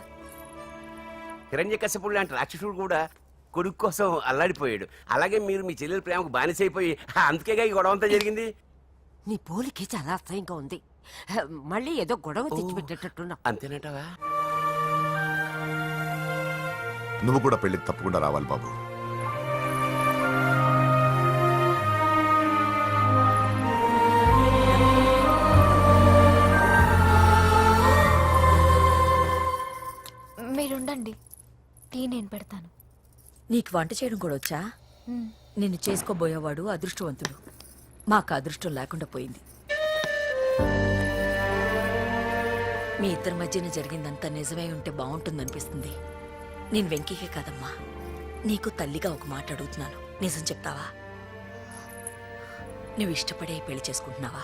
S14: హిరణ్యకశిపుడు లాంటి రాక్షసుడు కూడా కొడుకు కోసం అల్లాడిపోయాడు. అలాగే మీరు మీ చెల్లెల ప్రేమకు బానిసైపోయి అందుకేగా ఈ గొడవ అంతా జరిగింది.
S17: నీ పోలికి చాలా అసహ్యంగా ఉంది. మళ్ళీ ఏదో గొడవ తెచ్చిపెట్టేటట్టున్నా.
S14: అంతేనంటావా?
S8: నువ్వు కూడా పెళ్లికి తప్పకుండా రావాలి బాబు.
S1: మీరుండండి, టీ నేను పెడతాను.
S15: నీకు వంట చేయడం కూడా వచ్చా? నిన్ను చేసుకోబోయేవాడు అదృష్టవంతుడు. మాకు అదృష్టం లేకుండా పోయింది. మీ ఇద్దరి మధ్యన జరిగిందంతా నిజమై ఉంటే బాగుంటుందనిపిస్తుంది. నేను వెంకీకే కాదమ్మా, నీకు తల్లిగా ఒక మాట అడుగుతున్నాను. నిజం చెప్తావా? నువ్వు ఇష్టపడే పెళ్లి చేసుకుంటున్నావా?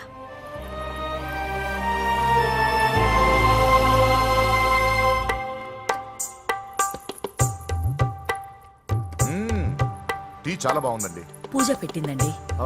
S8: టీ చాలా బాగుందండి.
S15: పూజ పెట్టిందండి.
S8: ఓ